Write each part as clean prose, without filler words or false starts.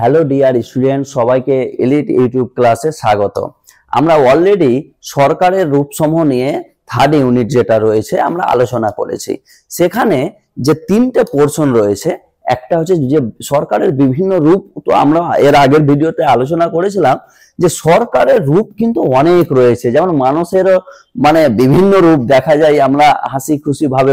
Hello dear student, সবাইকে elite YouTube ক্লাসে স্বাগত। আমরা অলরেডি সরকারের রূপসমূহ নিয়ে থার্ড ইউনিট যেটা রয়েছে আমরা আলোচনা করেছি। সেখানে যে তিনটে পোর্শন রয়েছে, একটা হচ্ছে যে সরকারের বিভিন্ন রূপ। তো আমরা এর আগের ভিডিওতে আলোচনা করেছিলাম যে সরকারের রূপ কিন্তু অনেক রয়েছে, যেমন মানুষেরও বিভিন্ন রূপ দেখা যায়, আমরা হাসি খুশি ভাবে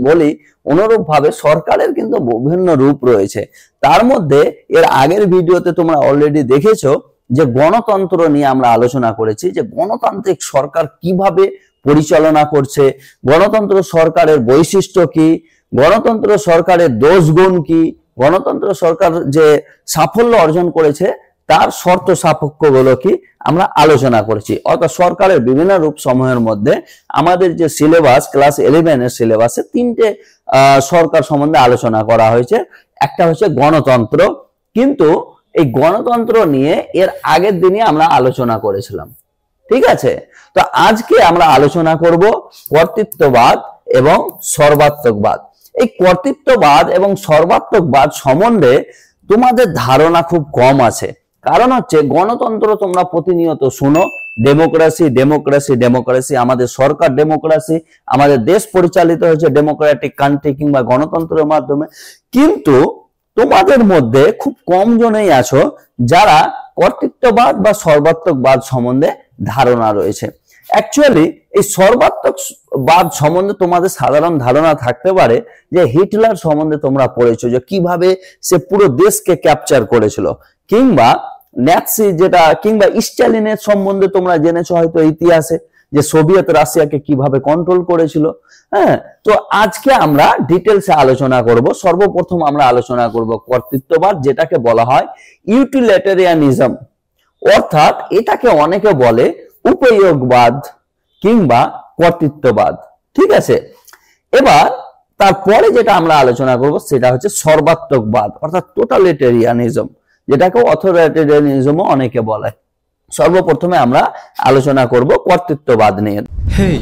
বলি, অনুরূপ ভাবে সরকারের কিন্তু বিভিন্ন রূপ রয়েছে। তার মধ্যে এর আগের ভিডিওতে তোমরা অলরেডি দেখেছো যে গণতন্ত্র নিয়ে আমরা আলোচনা করেছি, যে গণতান্ত্রিক সরকার কিভাবে পরিচালনা করছে, গণতন্ত্র সরকারের বৈশিষ্ট্য কি, গণতন্ত্র সরকারের দোষ গুণ কি, গণতন্ত্র সরকার যে সাফল্য অর্জন করেছে তার শর্ত সাপেক্ষগুলো কি আমরা আলোচনা করেছি। অর্থাৎ সরকারের বিভিন্ন রূপ সমূহের মধ্যে আমাদের যে সিলেবাস ক্লাস 11 এর সিলেবাসে তিনটে সরকার সম্বন্ধে আলোচনা করা হয়েছে। একটা হচ্ছে গণতন্ত্র, কিন্তু এই গণতন্ত্র নিয়ে এর আগের দিনে আমরা আলোচনা করেছিলাম, ঠিক আছে। তো আজকে আমরা আলোচনা করব কর্তৃত্ববাদ এবং সর্বাত্মকবাদ। এই কর্তৃত্ববাদ এবং সর্বাত্মকবাদ সম্বন্ধে তোমাদের ধারণা খুব কম আছে, কারণ হচ্ছে গণতন্ত্র তোমরা প্রতিনিয়ত শুনো, ডেমোক্রেসি ডেমোক্রেসি ডেমোক্রেসি, আমাদের সরকার ডেমোক্রেসি, আমাদের দেশ পরিচালিত হচ্ছে ডেমোক্রেটিক কান্ট্রি কিংবা গণতন্ত্রের মাধ্যমে, কিন্তু তোমাদের মধ্যে খুব কম জনেই আছো যারা কর্তৃত্ববাদ বা সর্বাত্মকবাদ সম্বন্ধে ধারণা রয়েছে। অ্যাকচুয়ালি এই সর্বাত্মকবাদ সম্বন্ধে তোমাদের সাধারণ ধারণা থাকতে পারে যে হিটলার সম্বন্ধে তোমরা পড়েছো, যে কিভাবে সে পুরো দেশকে ক্যাপচার করেছিল, কিংবা ন্যাৎসি যেটা, কিংবা স্ট্যালিনের সম্বন্ধে তোমরা জেনেছো হয়তো ইতিহাসে, যে সোভিয়েত রাশিয়াকে কিভাবে কন্ট্রোল করেছিল। হ্যাঁ, তো আজকে আমরা ডিটেলসে আলোচনা করব। সর্বপ্রথম আমরা আলোচনা করব কর্তৃত্ববাদ, যেটাকে বলা হয় ইউটিলিটারিয়ানিজম, অর্থাৎ এটাকে অনেকে বলে উপযোগবাদ কিংবা কর্তৃত্ববাদ, ঠিক আছে। এবার তারপরে যেটা আমরা আলোচনা করব সেটা হচ্ছে সর্বাত্মকবাদ, অর্থাৎ টোটালিটেরিয়ানিজম, যেটাকে অথরিটেরিয়ানিজমও অনেকে বলে। সর্বপ্রথমে আমরা আলোচনা করব কর্তৃত্ববাদ নিয়ে। হেই,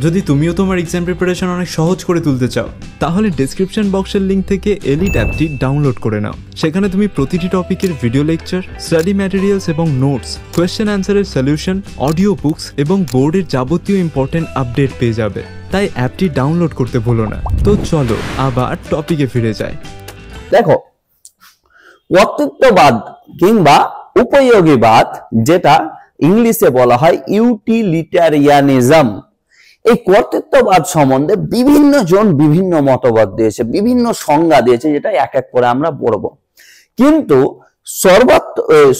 যদি তুমিও তোমার এক্সাম প্রিপারেশন অনেক সহজ করে তুলতে চাও, তাহলে ডেসক্রিপশন বক্সের লিংক থেকে এলিট অ্যাপটি ডাউনলোড করে নাও। সেখানে তুমি প্রতিটি টপিকের ভিডিও লেকচার, স্টাডি ম্যাটেরিয়ালস এবং নোটস, কোয়েশ্চেন অ্যান্সারের সলিউশন, অডিও বুকস এবং বোর্ডের যাবতীয় ইম্পর্টেন্ট আপডেট পেয়ে যাবে। তাই অ্যাপটি ডাউনলোড করতে ভুলো না। তো চলো আবার টপিকে ফিরে যাই। দেখো, কর্তৃত্ববাদ কিংবা উপযোগীবাদ, যেটা ইংলিশে বলা হয় ইউটিলিটারিয়ানিজম, এই কর্তৃত্ববাদ সম্বন্ধে বিভিন্ন জন বিভিন্ন মতবাদ দিয়েছে, বিভিন্ন সংজ্ঞা দিয়েছে, যেটা এক এক করে আমরা পড়ব। কিন্তু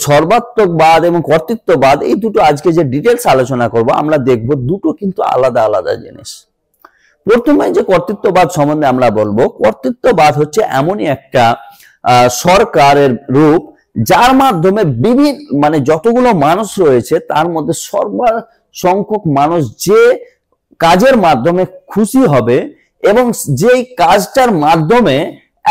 সর্বাত্মকবাদ এবং কর্তৃত্ববাদ, এই দুটো আজকে যে ডিটেলস আলোচনা করব আমরা দেখব দুটো কিন্তু আলাদা আলাদা জিনিস। প্রথমে যে কর্তৃত্ববাদ সম্বন্ধে আমরা বলবো, কর্তৃত্ববাদ হচ্ছে এমনই একটা সরকারের রূপ যার মাধ্যমে যতগুলো মানুষ রয়েছে তার মধ্যে সর্বসংখ্যক মানুষ যে কাজের মাধ্যমে খুশি হবে, এবং যেই কাজটার মাধ্যমে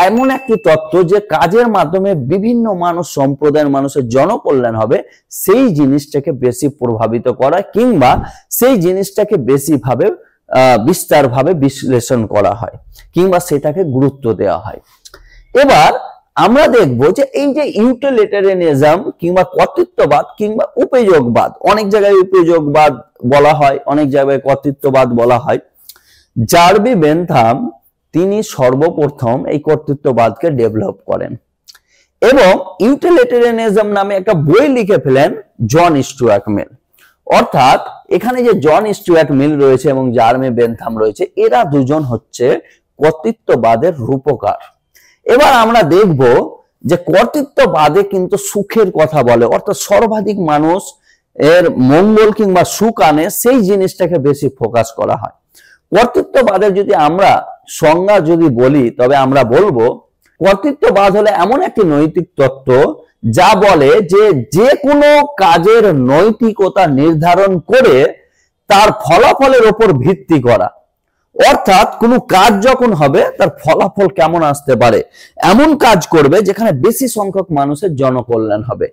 এমন একটি তত্ত্ব যে কাজের মাধ্যমে বিভিন্ন মানুষ সম্প্রদায়ের মানুষের জনকল্যাণ হবে, সেই জিনিসটাকে বেশি প্রভাবিত করা কিংবা সেই জিনিসটাকে বেশিভাবে বিস্তারভাবে বিশ্লেষণ করা হয় কিংবা সেটাকে গুরুত্ব দেওয়া হয়। এবার আমরা দেখব যে এই যে ইউটিলিটারিয়ানিজম কিংবা কর্তৃত্ববাদ কিংবা উপযোগবাদ, অনেক জায়গায় উপযোগবাদ বলা হয়, অনেক জায়গায় কর্তৃত্ববাদ বলা হয়। জার্বি বেনথাম তিনি সর্বপ্রথম এই কর্তৃত্ববাদকে ডেভেলপ করেন এবং ইউটিলিটারিয়ানিজম নামে একটা বই লিখে ফেলেন জন স্টুয়ার্ট মিল। অর্থাৎ এখানে যে জন স্টুয়ার্ট মিল রয়েছে এবং জার্বি বেনথাম রয়েছে, এরা দুজন হচ্ছে কর্তৃত্ববাদের রূপকার। এবার আমরা দেখব যে কর্তৃত্ববাদে কিন্তু সুখের কথা বলে, অর্থাৎ সর্বাধিক মানুষ এর মঙ্গল কিংবা সুখ আনে, সেই জিনিসটাকে বেশি ফোকাস করা হয়। কর্তৃত্ববাদের যদি আমরা সংজ্ঞা যদি বলি, তবে আমরা বলবো কর্তৃত্ববাদ হলো এমন একটি নৈতিক তত্ত্ব যা বলে যে যে কোনো কাজের নৈতিকতা নির্ধারণ করে তার ফলাফলের উপর ভিত্তি করা, অর্থাৎ কোনো কাজ যখন হবে তার ফলাফল কেমন আসতে পারে, এমন কাজ করবে যেখানে বেশি সংখ্যক মানুষের জনকল্যাণ হবে,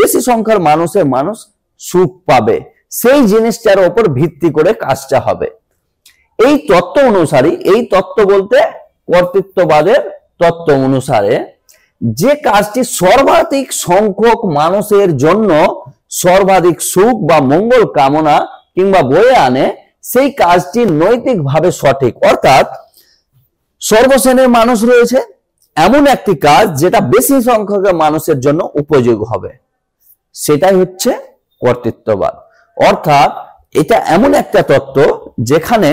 বেশি সংখ্যার মানুষ সুখ পাবে, সেই জিনিসটার উপর ভিত্তি করে কাজটা হবে। এই তত্ত্ব অনুসারে, এই তত্ত্ব বলতে কর্তৃত্ববাদের তত্ত্ব অনুসারে যে কাজটি সর্বাধিক সংখ্যক মানুষের জন্য সর্বাধিক সুখ বা মঙ্গল কামনা কিংবা বয়ে আনে, সেই কাজটি নৈতিকভাবে সঠিক। অর্থাৎ সর্বশ্রেণীর মানুষ রয়েছে, এমন একটি কাজ যেটা বেশি সংখ্যক মানুষের জন্য উপযোগী হবে, সেটাই হচ্ছে কর্তৃত্ববাদ। অর্থাৎ এটা এমন একটা তত্ত্ব যেখানে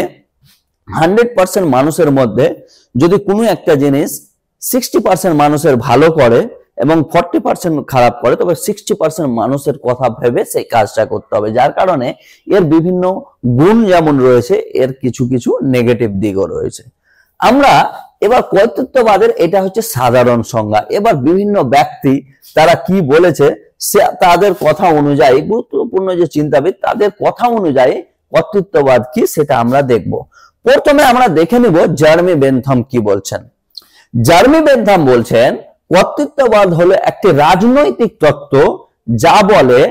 100% মানুষের মধ্যে যদি কোনো একটা জিনিস 60% মানুষের ভালো করে এবং 40% খারাপ করে, তবে 60% মানুষের কথা ভেবে সেই কাজটা করতে হবে। যার কারণে এর বিভিন্ন গুণ যেমন রয়েছে, এর কিছু কিছু নেগেটিভ দিকও রয়েছে। আমরা এবার কর্তৃত্ববাদের এটা হচ্ছে সাধারণ সংজ্ঞা। এবার বিভিন্ন ব্যক্তি তারা কি বলেছে, তাদের কথা অনুযায়ী, গুরুত্বপূর্ণ যে চিন্তাবিদ তাদের কথা অনুযায়ী কর্তৃত্ববাদ কি সেটা আমরা দেখব। প্রথমে আমরা দেখে নিব জার্মি বেন্থাম কি বলছেন। জার্মি বেন্থাম বলছেন কর্তৃত্ববাদ হলো একটি রাজনৈতিক তত্ত্ব যা বলে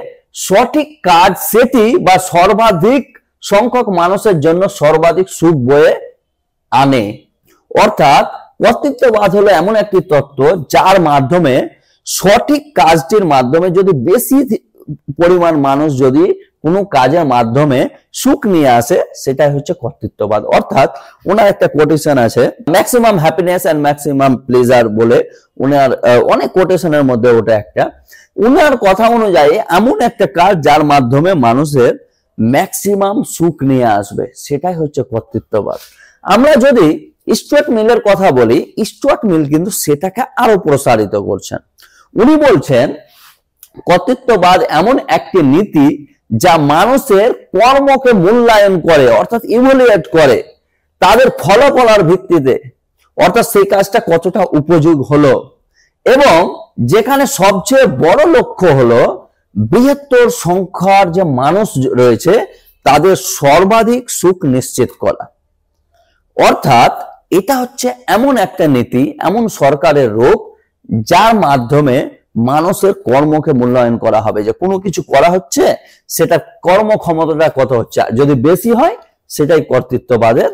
সঠিক কাজ সেটি বা সর্বাধিক সংখ্যক মানুষের জন্য সর্বাধিক সুখ বয়ে আনে। অর্থাৎ কর্তৃত্ববাদ হলো এমন একটি তত্ত্ব যার মাধ্যমে সঠিক কাজটির মাধ্যমে যদি বেশি পরিমাণ মানুষ যদি কোনো কাজের মাধ্যমে সুখ নিয়ে আসে, সেটাই হচ্ছে কর্তৃত্ববাদ। অর্থাৎ ওনার একটা কোটেশন আছে, maximum happiness and maximum pleasure বলে, ওনার অনেক কোটেশনের মধ্যে ওটা একটা। ওনার কথা অনুযায়ী এমন একটা কাজ যার মাধ্যমে মানুষের ম্যাক্সিমাম সুখ নিয়ে আসবে, সেটাই হচ্ছে কর্তৃত্ববাদ। আমরা যদি স্টুয়ার্ট মিলের কথা বলি, স্টুয়ার্ট মিল কিন্তু সেটাকে আরো প্রসারিত করছেন। উনি বলছেন কর্তৃত্ববাদ এমন একটি নীতি যা মানুষের কর্মকে মূল্যায়ন করে, অর্থাৎ ইভ্যালুয়েট করে তাদের ফলাফলের ভিত্তিতে, অর্থাৎ সেই কাজটা কতটা উপযোগী হলো, এবং যেখানে সবচেয়ে বড় লক্ষ্য হলো বৃহত্তর সংখ্যার যে মানুষ রয়েছে তাদের সর্বাধিক সুখ নিশ্চিত করা। অর্থাৎ এটা হচ্ছে এমন একটা নীতি, এমন সরকারের রূপ যার মাধ্যমে মানুষের কর্মকে মূল্যায়ন করা হবে, যে কোনো কিছু করা হচ্ছে সেটা কর্মক্ষমতাটা কত হচ্ছে, যদি বেশি হয় সেটাই কর্তৃত্ববাদের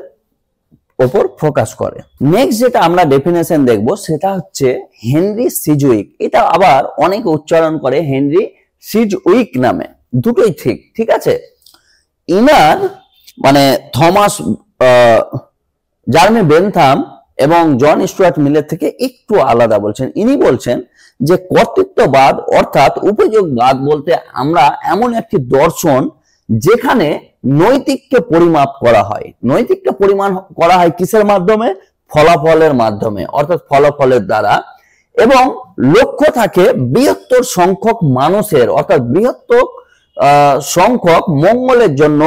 উপর ফোকাস করে। নেক্সট যেটা আমরা ডেফিনেশন দেখব সেটা হচ্ছে হেনরি সিজউইক। এটা আবার অনেকে উচ্চারণ করে হেনরি সিজউইক নামে, দুটোই ঠিক, ঠিক আছে। ইনার মানে থমাস জার্মি বেন্থাম এবং জন স্টুয়ার্ট মিলের থেকে একটু আলাদা বলছেন। ইনি বলছেন যে কর্তৃত্ববাদ অর্থাৎ উপযোগবাদ বলতে আমরা এমন একটি দর্শন যেখানে নৈতিককে পরিমাপ করা হয়। নৈতিককে পরিমাপ করা হয় কিসের মাধ্যমে? ফলাফলের মাধ্যমে, অর্থাৎ ফলাফলের দ্বারা, এবং লক্ষ্য থাকে বৃহত্তর সংখ্যক মানুষের, অর্থাৎ বৃহত্তর সংখ্যক মঙ্গলের জন্য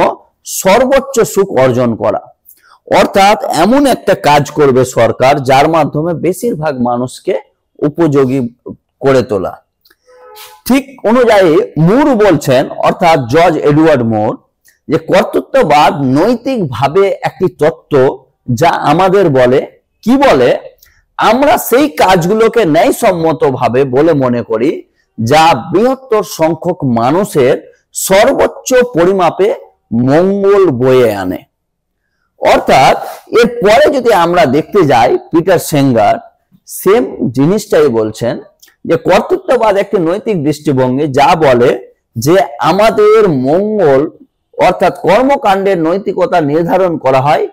সর্বোচ্চ সুখ অর্জন করা। অর্থাৎ এমন একটা কাজ করবে সরকার যার মাধ্যমে বেশিরভাগ মানুষকে উপযোগী করে তোলা। ঠিক অনুযায়ী মুর বলছেন, অর্থাৎ জর্জ এডওয়ার্ড মুর, যে কর্তৃত্ববাদ নৈতিকভাবে একটি তত্ত্ব যা আমাদের বলে, কি বলে, আমরা সেই কাজগুলোকে ন্যায়সম্মতভাবে বলে মনে করি যা বৃহত্তর সংখ্যক মানুষের সর্বোচ্চ পরিমাপে মঙ্গল বয়ে আনে। অর্থাৎ এর পরে যদি আমরা দেখতে যাই, পিটার সেঙ্গার সেম জিনিসটাই বলছেন যে কর্তৃত্ববাদ একটি নৈতিক দৃষ্টিভঙ্গি যা বলে যে আমাদের মঙ্গল অর্থাৎ কর্মকাণ্ডের নৈতিকতা নির্ধারণ করা হয়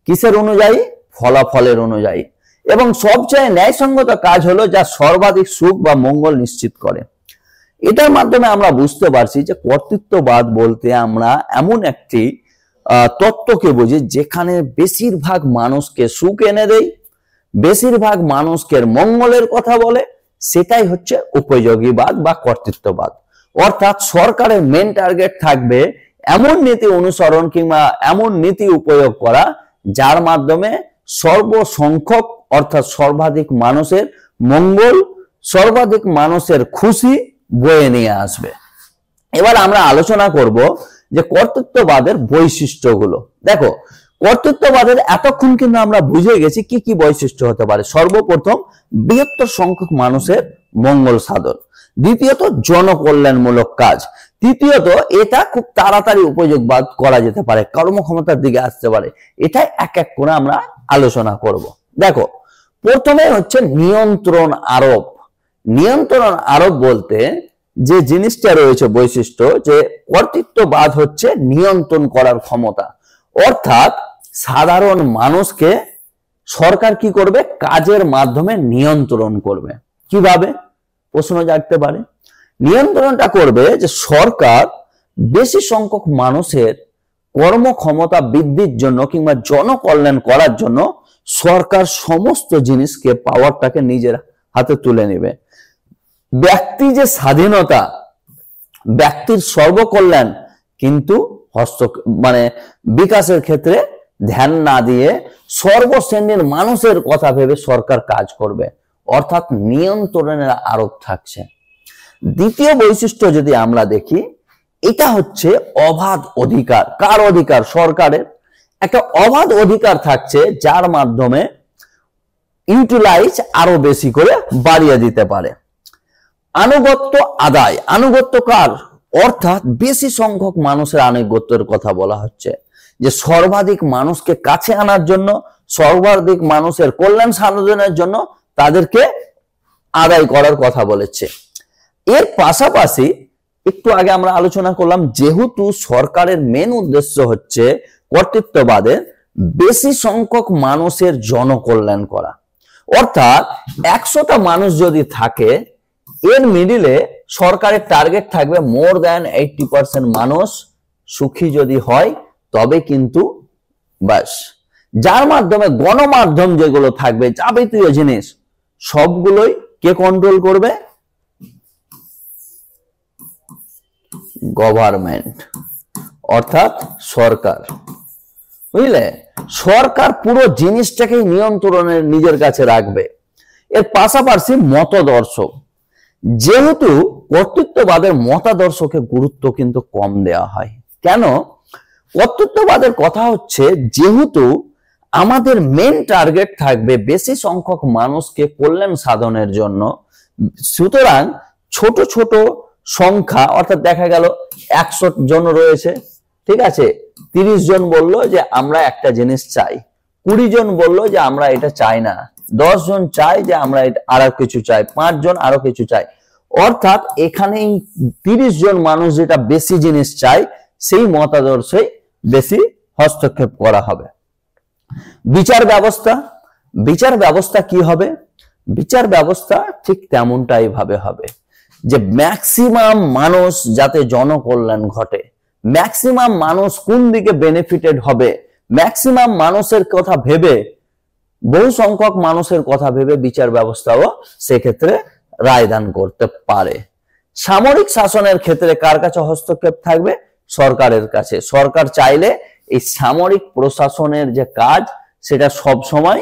কিসের অনুযায়ী? ফলাফলের অনুযায়ী, এবং সবচেয়ে ন্যায়সঙ্গত কাজ হলো যা সর্বাধিক সুখ বা মঙ্গল নিশ্চিত করে। এটার মাধ্যমে আমরা বুঝতে পারছি যে কর্তৃত্ববাদ বলতে আমরা এমন একটি তত্ত্বকে বুঝি যেখানে বেশিরভাগ মানুষকে সুখ এনে দেয়, বেশিরভাগ মানুষকে মঙ্গলের কথা বলে, সেটাই হচ্ছে উপযোগীবাদ বা কর্তৃত্ববাদ। অর্থাৎ সরকারের মেন টার্গেট থাকবে এমন নীতি অনুসরণ কিংবা এমন নীতি উপয়োগ করা যার মাধ্যমে সর্বসংখ্যক অর্থাৎ সর্বাধিক মানুষের মঙ্গল, সর্বাধিক মানুষের খুশি বয়ে নিয়ে আসবে। এবার আমরা আলোচনা করব যে কর্তৃত্ববাদের বৈশিষ্ট্যগুলো। দেখো, কর্তৃত্ববাদের এতক্ষণ কিন্তু আমরা বুঝে গেছি কি কি বৈশিষ্ট্য হতে পারে। সর্বপ্রথম বৃহত্তর সংখ্যক মানুষের মঙ্গল সাধন, দ্বিতীয়ত জনকল্যাণমূলক কাজ, তৃতীয়ত এটা খুব তাড়াতাড়ি উপযোগবাদ করা যেতে পারে, কর্মক্ষমতার দিকে আসতে পারে। এটাই এক এক করে আমরা আলোচনা করব। দেখো, প্রথমে হচ্ছে নিয়ন্ত্রণ আরোপ। নিয়ন্ত্রণ আরোপ বলতে যে জিনিসটা রয়েছে বৈশিষ্ট্য, যে কর্তৃত্ববাদ হচ্ছে নিয়ন্ত্রণ করার ক্ষমতা, অর্থাৎ সাধারণ মানুষকে সরকার কি করবে, কাজের মাধ্যমে নিয়ন্ত্রণ করবে। কিভাবে, প্রশ্ন জাগতে পারে। নিয়ন্ত্রণটা করবে যে সরকার বেশি সংখ্যক মানুষের কর্মক্ষমতা বৃদ্ধির জন্য কিংবা জনকল্যাণ করার জন্য সরকার সমস্ত জিনিসকে, পাওয়ারটাকে নিজের হাতে তুলে নেবে। ব্যক্তি যে স্বাধীনতা, ব্যক্তির সর্বকল্যাণ কিন্তু বিকাশের ক্ষেত্রে ধ্যান না দিয়ে সর্বশ্রেণীর মানুষের কথা ভেবে সরকার কাজ করবে, অর্থাৎ নিয়ন্ত্রণের আরোপ থাকছে। দ্বিতীয় বৈশিষ্ট্য যদি আমরা দেখি, এটা হচ্ছে অবাধ অধিকার। কার অধিকার? সরকারের। একটা অবাধ অধিকার থাকছে, যার মাধ্যমে ইউটিলাইজ আরো বেশি করে বাড়িয়ে দিতে পারে। আনুগত্য আদায়। আনুগত্য কার? অর্থাৎ বেশি সংখ্যক মানুষের আনুগত্যের কথা বলা হচ্ছে, যে সর্বাধিক মানুষকে কাছে আনার জন্য, সর্বাধিক মানুষের কল্যাণ সাধনের জন্য তাদেরকে আদায় করার কথা বলেছে। এর পাশাপাশি একটু আগে আমরা আলোচনা করলাম, যেহেতু সরকারের মেন উদ্দেশ্য হচ্ছে কর্তৃত্ববাদের বেশি সংখ্যক মানুষের জনকল্যাণ করা, অর্থাৎ 100টা মানুষ যদি থাকে, এর মিডিলে সরকারের টার্গেট থাকবে মোর দ্যান 80% মানুষ সুখী যদি হয় তবে কিন্তু বাস, যার মাধ্যমে গণমাধ্যম যেগুলো থাকবে, যাবতীয় জিনিস সবগুলোই কে কন্ট্রোল করবে? গভর্নমেন্ট, অর্থাৎ সরকার। বুঝলে, সরকার পুরো জিনিসটাকে নিয়ন্ত্রণের নিজের কাছে রাখবে। এর পাশাপাশি মতাদর্শ, যেহেতু কর্তৃত্ববাদের মতাদর্শকে গুরুত্ব কিন্তু কম দেওয়া হয়। কেন? কর্তৃত্ববাদের কথা হচ্ছে, যেহেতু আমাদের মেন টার্গেট থাকবে বেশি সংখ্যক মানুষকে কল্যাণ সাধনের জন্য, সুতরাং ছোট ছোট সংখ্যা, অর্থাৎ দেখা গেল 100 জন রয়েছে, ঠিক আছে, 30 জন বললো যে আমরা একটা জিনিস চাই, 20 জন বললো যে আমরা এটা চাই না, 10 জন চাই যে আমরা আরো কিছু চাই, 5 জন আরো কিছু চাই, অর্থাৎ এখানে 30 জন মানুষ যেটা বেশি জিনিস চাই সেই মতাদর্শে বেশি হস্তক্ষেপ করা হবে। বিচার ব্যবস্থা, বিচার ব্যবস্থা কি হবে? বিচার ব্যবস্থা ঠিক তেমনটাই ভাবে হবে, যে ম্যাক্সিমাম মানুষ যাতে জনকল্যাণ ঘটে, ম্যাক্সিমাম মানুষ কোন দিকে বেনিফিটেড হবে, ম্যাক্সিমাম মানুষের কথা ভেবে, বহু সংখ্যক মানুষের কথা ভেবে বিচার ব্যবস্থাও সেক্ষেত্রে রায়দান করতে পারে। সামরিক শাসনের ক্ষেত্রে কার কাছে হস্তক্ষেপ থাকবে? সরকারের কাছে। সরকার চাইলে এই সামরিক প্রশাসনের যে কাজ সেটা সব সময়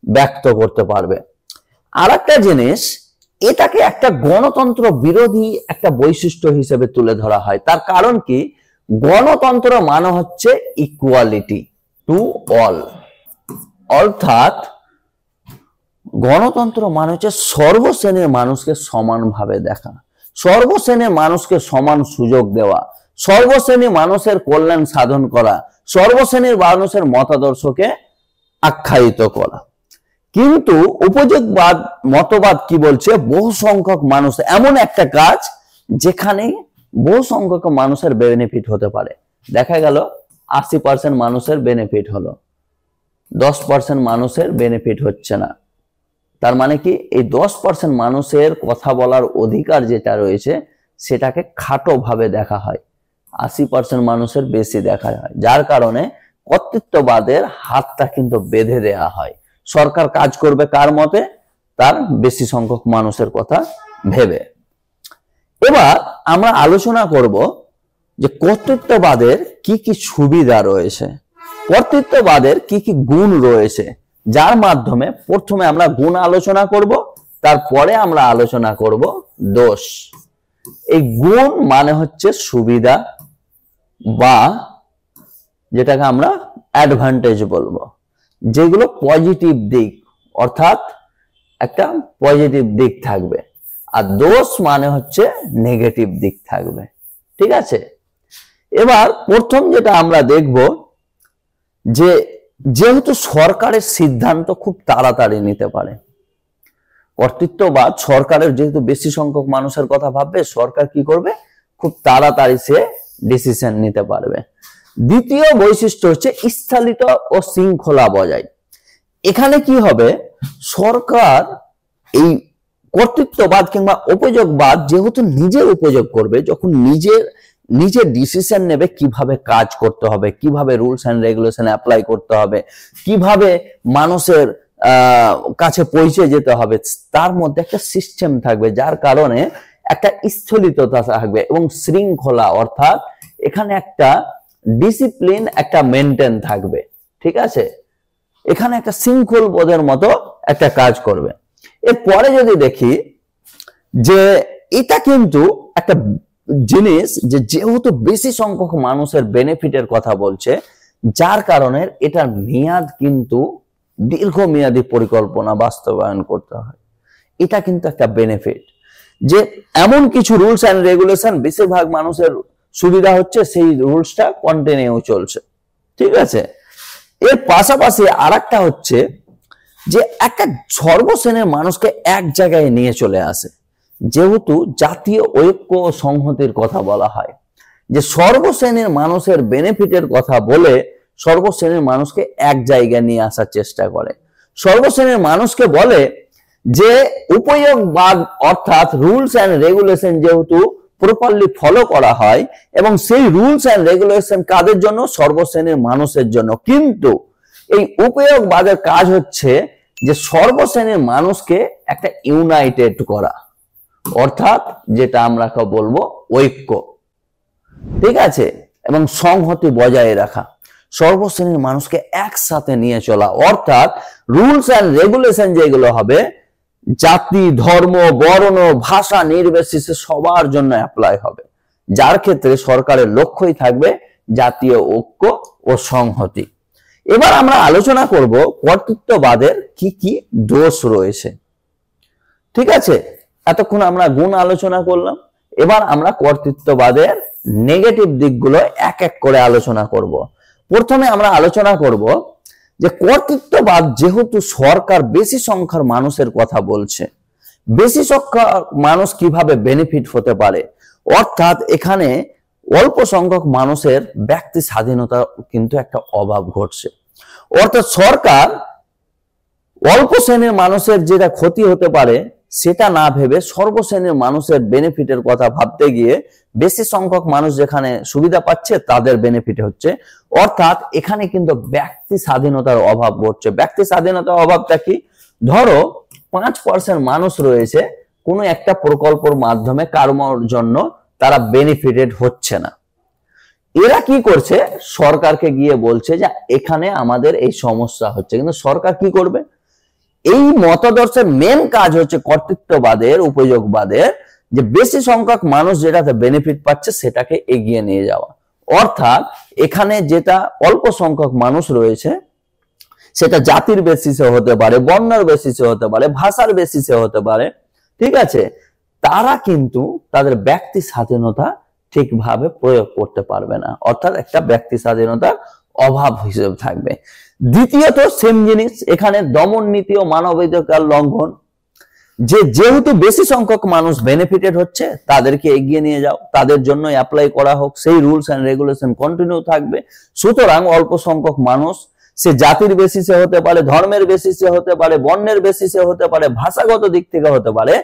ব্যক্ত করতে পারবে। আর একটা জিনিস, এটাকে একটা গণতন্ত্র বিরোধী একটা বৈশিষ্ট্য হিসেবে তুলে ধরা হয়। তার কারণ কি? গণতন্ত্র মানে হচ্ছে ইকুয়ালিটি টু অল, অর্থাৎ গণতন্ত্র মানে হচ্ছে সর্বশ্রেণীর মানুষকে সমানভাবে দেখা, সর্বশ্রেণীর মানুষকে সমান সুযোগ দেওয়া, সর্বশ্রেণীর মানুষের কল্যাণ সাধন করা, সর্বশ্রেণীর মানুষের মতাদর্শকে আখ্যায়িত করা। কিন্তু উপযোগবাদ মতবাদ কি বলছে? বহু সংখ্যক মানুষ, এমন একটা কাজ যেখানে বহু সংখ্যক মানুষের বেনিফিট হতে পারে। দেখা গেল 80% মানুষের বেনিফিট হলো, 10% মানুষের বেনিফিট হচ্ছে না। তার মানে কি? এই 10% মানুষের কথা বলার অধিকার যেটা রয়েছে সেটাকে খাটো ভাবে দেখা হয়, 80% মানুষের বেশি দেখা হয়, যার কারণে কর্তৃত্ববাদের হাতটা কিন্তু বেঁধে দেয়া হয়। সরকার কাজ করবে কার মতে? তার বেশি সংখ্যক মানুষের কথা ভেবে। এবার আমরা আলোচনা করব যে কর্তৃত্ববাদের কি কি সুবিধা রয়েছে, কর্তৃত্ববাদের কি কি গুণ রয়েছে, যার মাধ্যমে প্রথমে আমরা গুণ আলোচনা করব, তারপরে আমরা আলোচনা করব দোষ। এই গুণ মানে হচ্ছে সুবিধা বা যেটাকে আমরা অ্যাডভান্টেজ বলবো, যেগুলো পজিটিভ দিক, অর্থাৎ একটা পজিটিভ দিক থাকবে, আর দোষ মানে হচ্ছে নেগেটিভ দিক থাকবে। ঠিক আছে, এবার প্রথম যেটা আমরা দেখব যে যেহেতু সরকারের সিদ্ধান্ত খুব তাড়াতাড়ি নিতে পারে, কর্তৃত্ববাদ সরকারের যেহেতু বেশি সংখ্যক মানুষের কথা ভাববে, সরকার কি করবে, খুব তাড়াতাড়ি সে ডিসিশন নিতে পারবে। দ্বিতীয় বৈশিষ্ট্য হচ্ছে স্থলিত ও শৃঙ্খলা বজায়। এখানে কি হবে, সরকার এই কর্তৃত্ববাদ কিংবা উপযোগবাদ যেহেতু নিজে উপযোগ করবে, যখন নিজে ডিসিশন নেবে কিভাবে কাজ করতে হবে, কিভাবে রুলস এন্ড রেগুলেশন অ্যাপ্লাই করতে হবে, কিভাবে মানুষের কাছে পৌঁছে যেতে হবে, তার মধ্যে একটা সিস্টেম থাকবে, যার কারণে একটা স্থলিততা থাকবে এবং শৃঙ্খলা, অর্থাৎ এখানে একটা ডিসিপ্লিন একটা মেনটেন থাকবে। ঠিক আছে, এখানে একটা শৃঙ্খল বোধের মতো একটা কাজ করবে। এরপরে যদি দেখি যে এটা কিন্তু একটা জিনিস যে যেহেতু বেশি সংখ্যক মানুষের বেনিফিটের কথা বলছে, যার কারণে এটার মেয়াদ কিন্তু দীর্ঘমেয়াদী পরিকল্পনা বাস্তবায়ন করতে হয়। এটা কিন্তু একটা বেনিফিট যে এমন কিছু রুলস এন্ড রেগুলেশন বেশিরভাগ মানুষের সুবিধা হচ্ছে, সেই রুলসটা কন্টিনিউ চলছে। ঠিক আছে, এর পাশাপাশি আরেকটা হচ্ছে যে একটা সর্বশ্রেণীর মানুষকে এক জায়গায় নিয়ে চলে আসে। যেহেতু জাতীয় ঐক্য ও সংহতির কথা বলা হয়, যে সর্বশ্রেণীর মানুষের বেনিফিটের কথা বলে সর্বশ্রেণীর মানুষকে এক জায়গায় নিয়ে আসার চেষ্টা করে। সর্বশ্রেণীর মানুষকে বলে যে উপযোগবাদ অর্থাৎ রুলস এন্ড রেগুলেশন যেহেতু প্রপারলি ফলো করা হয়, এবং সেই রুলস এন্ড রেগুলেশন কাদের জন্য, সর্বশ্রেণীর মানুষের জন্য। কিন্তু এই উপযোগবাদের কাজ হচ্ছে যে সর্বশ্রেণীর মানুষকে একটা ইউনাইটেড করা, অর্থাৎ যেটা আমরা বলবো ঐক্য। ঠিক আছে, এবং সংহতি বজায় রাখা, সর্বশ্রেণীর মানুষকে একসাথে নিয়ে চলা, অর্থাৎ রুলস এন্ড রেগুলেশন যেগুলো হবে জাতি, ধর্ম, বর্ণ, ভাষা নির্বিশেষে সবার জন্য অ্যাপ্লাই হবে, যার ক্ষেত্রে সরকারের লক্ষ্যই থাকবে জাতীয় ঐক্য ও সংহতি। এবার আমরা আলোচনা করব কর্তৃত্ববাদের কি কি দোষ রয়েছে। ঠিক আছে, এতক্ষণ আমরা গুণ আলোচনা করলাম, এবার আমরা কর্তৃত্ববাদের নেগেটিভ দিকগুলো এক এক করে আলোচনা করব। প্রথমে আমরা আলোচনা করব যে কর্তৃত্ববাদ যেহেতু সরকার বেশি সংখ্যার মানুষের কথা বলছে, বেশি সংখ্যক মানুষ কিভাবে বেনিফিট হতে পারে, অর্থাৎ এখানে অল্প সংখ্যক মানুষের ব্যক্তি স্বাধীনতা কিন্তু একটা অভাব ঘটছে। অর্থাৎ সরকার অল্প শ্রেণীর মানুষের যেটা ক্ষতি হতে পারে সেটা না ভেবে সর্বশ্রেণীর মানুষের বেনিফিটের কথা ভাবতে গিয়ে বেশি সংখ্যক মানুষ যেখানে সুবিধা পাচ্ছে তাদের বেনিফিট হচ্ছে, অর্থাৎ এখানে কিন্তু ব্যক্তি স্বাধীনতার অভাব ঘটছে। ব্যক্তি স্বাধীনতার অভাবটা কি, ধরো 5% মানুষ রয়েছে কোনো একটা প্রকল্পের মাধ্যমে কর্মের জন্য তারা বেনিফিটেড হচ্ছে না, এরা কি করছে, সরকারকে গিয়ে বলছে যে এখানে আমাদের এই সমস্যা হচ্ছে। কিন্তু সরকার কি করবে, এই মতাদর্শের মেন কাজ হচ্ছে কর্তৃত্ববাদের, উপযোগবাদের, যে বেশি সংখ্যক মানুষ যেটাতে বেনিফিট পাচ্ছে সেটাকে এগিয়ে নিয়ে যাওয়া। অর্থাৎ এখানে যেটা অল্প সংখ্যক মানুষ রয়েছে সেটা জাতির বেসিসে হতে পারে, বর্ণের বেসিসে হতে পারে, ভাষার বেসিসে হতে পারে। ঠিক আছে, তারা কিন্তু তাদের ব্যক্তি স্বাধীনতা ঠিকভাবে প্রয়োগ করতে পারবে না, অর্থাৎ একটা ব্যক্তি স্বাধীনতার অভাব হিসেবে থাকবে। দ্বিতীয়ত সেম জিনিস, এখানে দমন নীতি ও মানবাধিকার লঙ্ঘন, যেহেতু বেশি সংখ্যক মানুষ বেনিফিটেড হচ্ছে তাদেরকে এগিয়ে নিয়ে যাও, তাদের জন্য অ্যাপ্লাই করা হোক, সেই রুলস এন্ড রেগুলেশন কন্টিনিউ থাকবে। সুতরাং অল্প সংখ্যক মানুষ, সে জাতির বেসিসে হতে পারে, ধর্মের বেসিসে হতে পারে, বর্ণের বেসিসে হতে পারে, ভাষাগত দিক থেকে হতে পারে,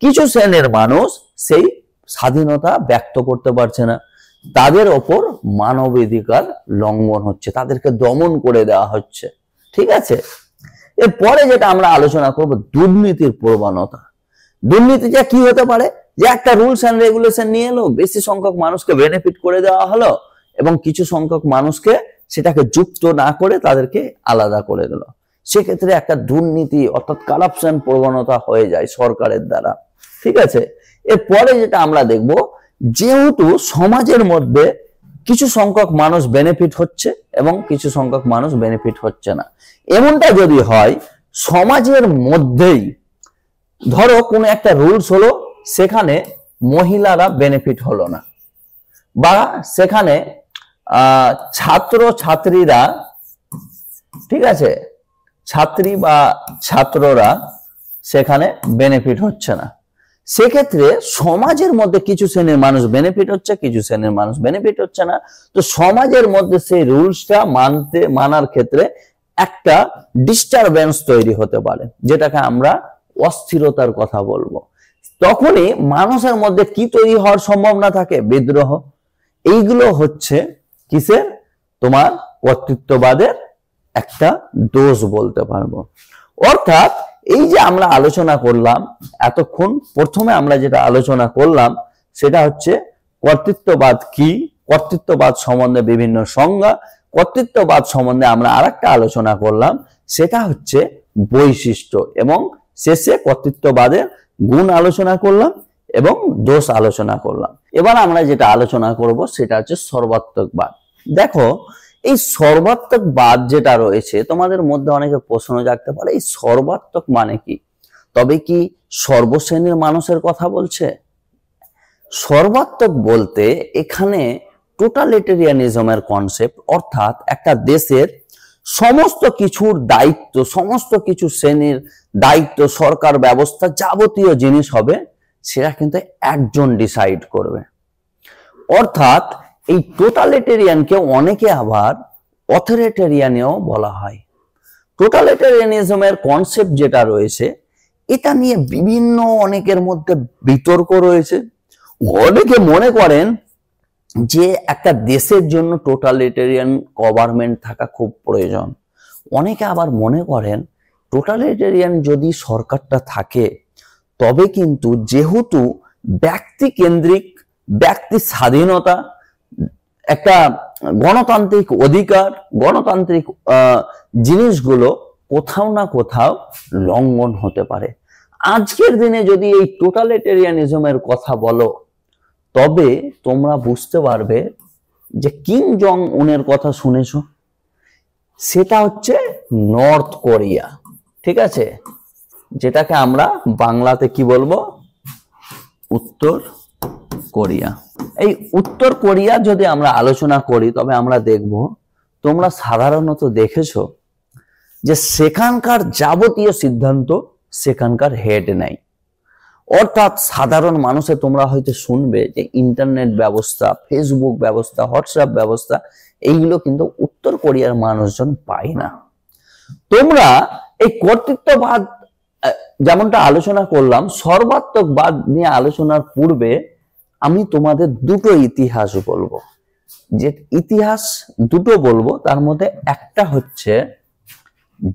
কিছু শ্রেণীর মানুষ সেই স্বাধীনতা ব্যক্ত করতে পারছে না, তাদের ওপর মানবাধিকার লঙ্ঘন হচ্ছে, তাদেরকে দমন করে দেওয়া হচ্ছে। ঠিক আছে, এরপরে যেটা আমরা আলোচনা করব দুর্নীতির প্রবণতা। দুর্নীতিটা কি হতে পারে, যে একটা রুলস এন্ড রেগুলেশন নিয়ে এলো, বেশি সংখ্যক মানুষকে বেনিফিট করে দেওয়া হলো এবং কিছু সংখ্যক মানুষকে সেটাকে যুক্ত না করে তাদেরকে আলাদা করে দিল, সেক্ষেত্রে একটা দুর্নীতি অর্থাৎ কারাপশন প্রবণতা হয়ে যায় সরকারের দ্বারা। ঠিক আছে, এরপরে যেটা আমরা দেখব, যেহেতু সমাজের মধ্যে কিছু সংখ্যক মানুষ বেনিফিট হচ্ছে এবং কিছু সংখ্যক মানুষ বেনিফিট হচ্ছে না, এমনটা যদি হয় সমাজের মধ্যেই, ধরো কোনো একটা রুলস হলো, সেখানে মহিলারা বেনিফিট হলো না, বা সেখানে ছাত্র ছাত্রীরা, ঠিক আছে, ছাত্রী বা ছাত্ররা সেখানে বেনিফিট হচ্ছে না। সেক্ষেত্রে সমাজের মধ্যে কিছু শ্রেণীর মানুষ বেনিফিট হচ্ছে, কিছু শ্রেণীর মানুষ বেনিফিট হচ্ছে না। তো সমাজের মধ্যে সেই রুলসটা মানার ক্ষেত্রে একটা ডিস্টারবেন্স তৈরি হতে পারে, যেটাকে আমরা অস্থিরতার কথা বলবো। তখনই মানুষের মধ্যে কি তৈরি হওয়ার সম্ভাবনা থাকে? বিদ্রোহ। এইগুলো হচ্ছে কিসের? তোমার কর্তৃত্ববাদের একটা দোষ বলতে পারবো। অর্থাৎ এই যে আমরা আলোচনা করলাম এতক্ষণ, প্রথমে আমরা যেটা আলোচনা করলাম সেটা হচ্ছে কর্তৃত্ববাদ কি, কর্তৃত্ববাদ সম্বন্ধে বিভিন্ন সংজ্ঞা, কর্তৃত্ববাদ সম্বন্ধে আমরা আরেকটা আলোচনা করলাম সেটা হচ্ছে বৈশিষ্ট্য, এবং শেষে কর্তৃত্ববাদের গুণ আলোচনা করলাম এবং দোষ আলোচনা করলাম। এবার আমরা যেটা আলোচনা করব সেটা হচ্ছে সর্বাত্মকবাদ। দেখো, এই সর্বাত্মকবাদ যেটা রয়েছে, তোমাদের মধ্যে অনেকে প্রশ্ন জাগতে পারে এই সর্বাত্মক মানে কি? তবে কি সর্বশ্রেণীর মানুষের কথা বলছে? সর্বাত্মক বলতে এখানে টোটালিটেরিয়ানিজমের কনসেপ্ট, অর্থাৎ একটা দেশের সমস্ত কিছুর দায়িত্ব, সমস্ত কিছু শ্রেণীর দায়িত্ব, সরকার ব্যবস্থা, যাবতীয় জিনিস হবে সেটা কিন্তু একজন ডিসাইড করবে। অর্থাৎ এই টোটালিটেরিয়ানকে অনেকে আবার অথরিটেরিয়ানেও বলা হয়। টোটালিটেরিয়ানিজমের কনসেপ্ট যেটা রয়েছে এটা নিয়ে বিভিন্ন অনেকের মধ্যে বিতর্ক রয়েছে। অনেকে মনে করেন যে একটা দেশের জন্য টোটালিটেরিয়ান গভর্নমেন্ট থাকা খুব প্রয়োজন। অনেকে আবার মনে করেন টোটালিটেরিয়ান যদি সরকারটা থাকে তবে কিন্তু যেহেতু ব্যক্তি কেন্দ্রিক, ব্যক্তি স্বাধীনতা, একটা গণতান্ত্রিক অধিকার, গণতান্ত্রিক জিনিসগুলো কোথাও না কোথাও লঙ্ঘন হতে পারে। আজকের দিনে যদি এই টোটালিটেরিয়ানিজমের কথা বলো তবে তোমরা বুঝতে পারবে যে কিম জং উনের কথা শুনেছো, সেটা হচ্ছে নর্থ কোরিয়া, ঠিক আছে, যেটাকে আমরা বাংলাতে কি বলবো? উত্তর কোরিয়া। এই উত্তর কোরিয়া যদি আমরা আলোচনা করি তবে আমরা দেখব, তোমরা সাধারণত দেখেছো যে সেখানকার যাবতীয় সিদ্ধান্ত সেখানকার হেড নেয়। অর্থাৎ সাধারণ মানুষে তোমরা হয়তো শুনবে যে ইন্টারনেট ব্যবস্থা, ফেসবুক ব্যবস্থা, হোয়াটসঅ্যাপ ব্যবস্থা, এইগুলো কিন্তু উত্তর কোরিয়ার মানুষজন পায় না। তোমরা এই কর্তৃত্ববাদ যেমনটা আলোচনা করলাম, সর্বাত্মকবাদ নিয়ে আলোচনার পূর্বে আমি তোমাদের দুটো ইতিহাস বলবো। যে ইতিহাস দুটো বলবো তার মধ্যে একটা হচ্ছে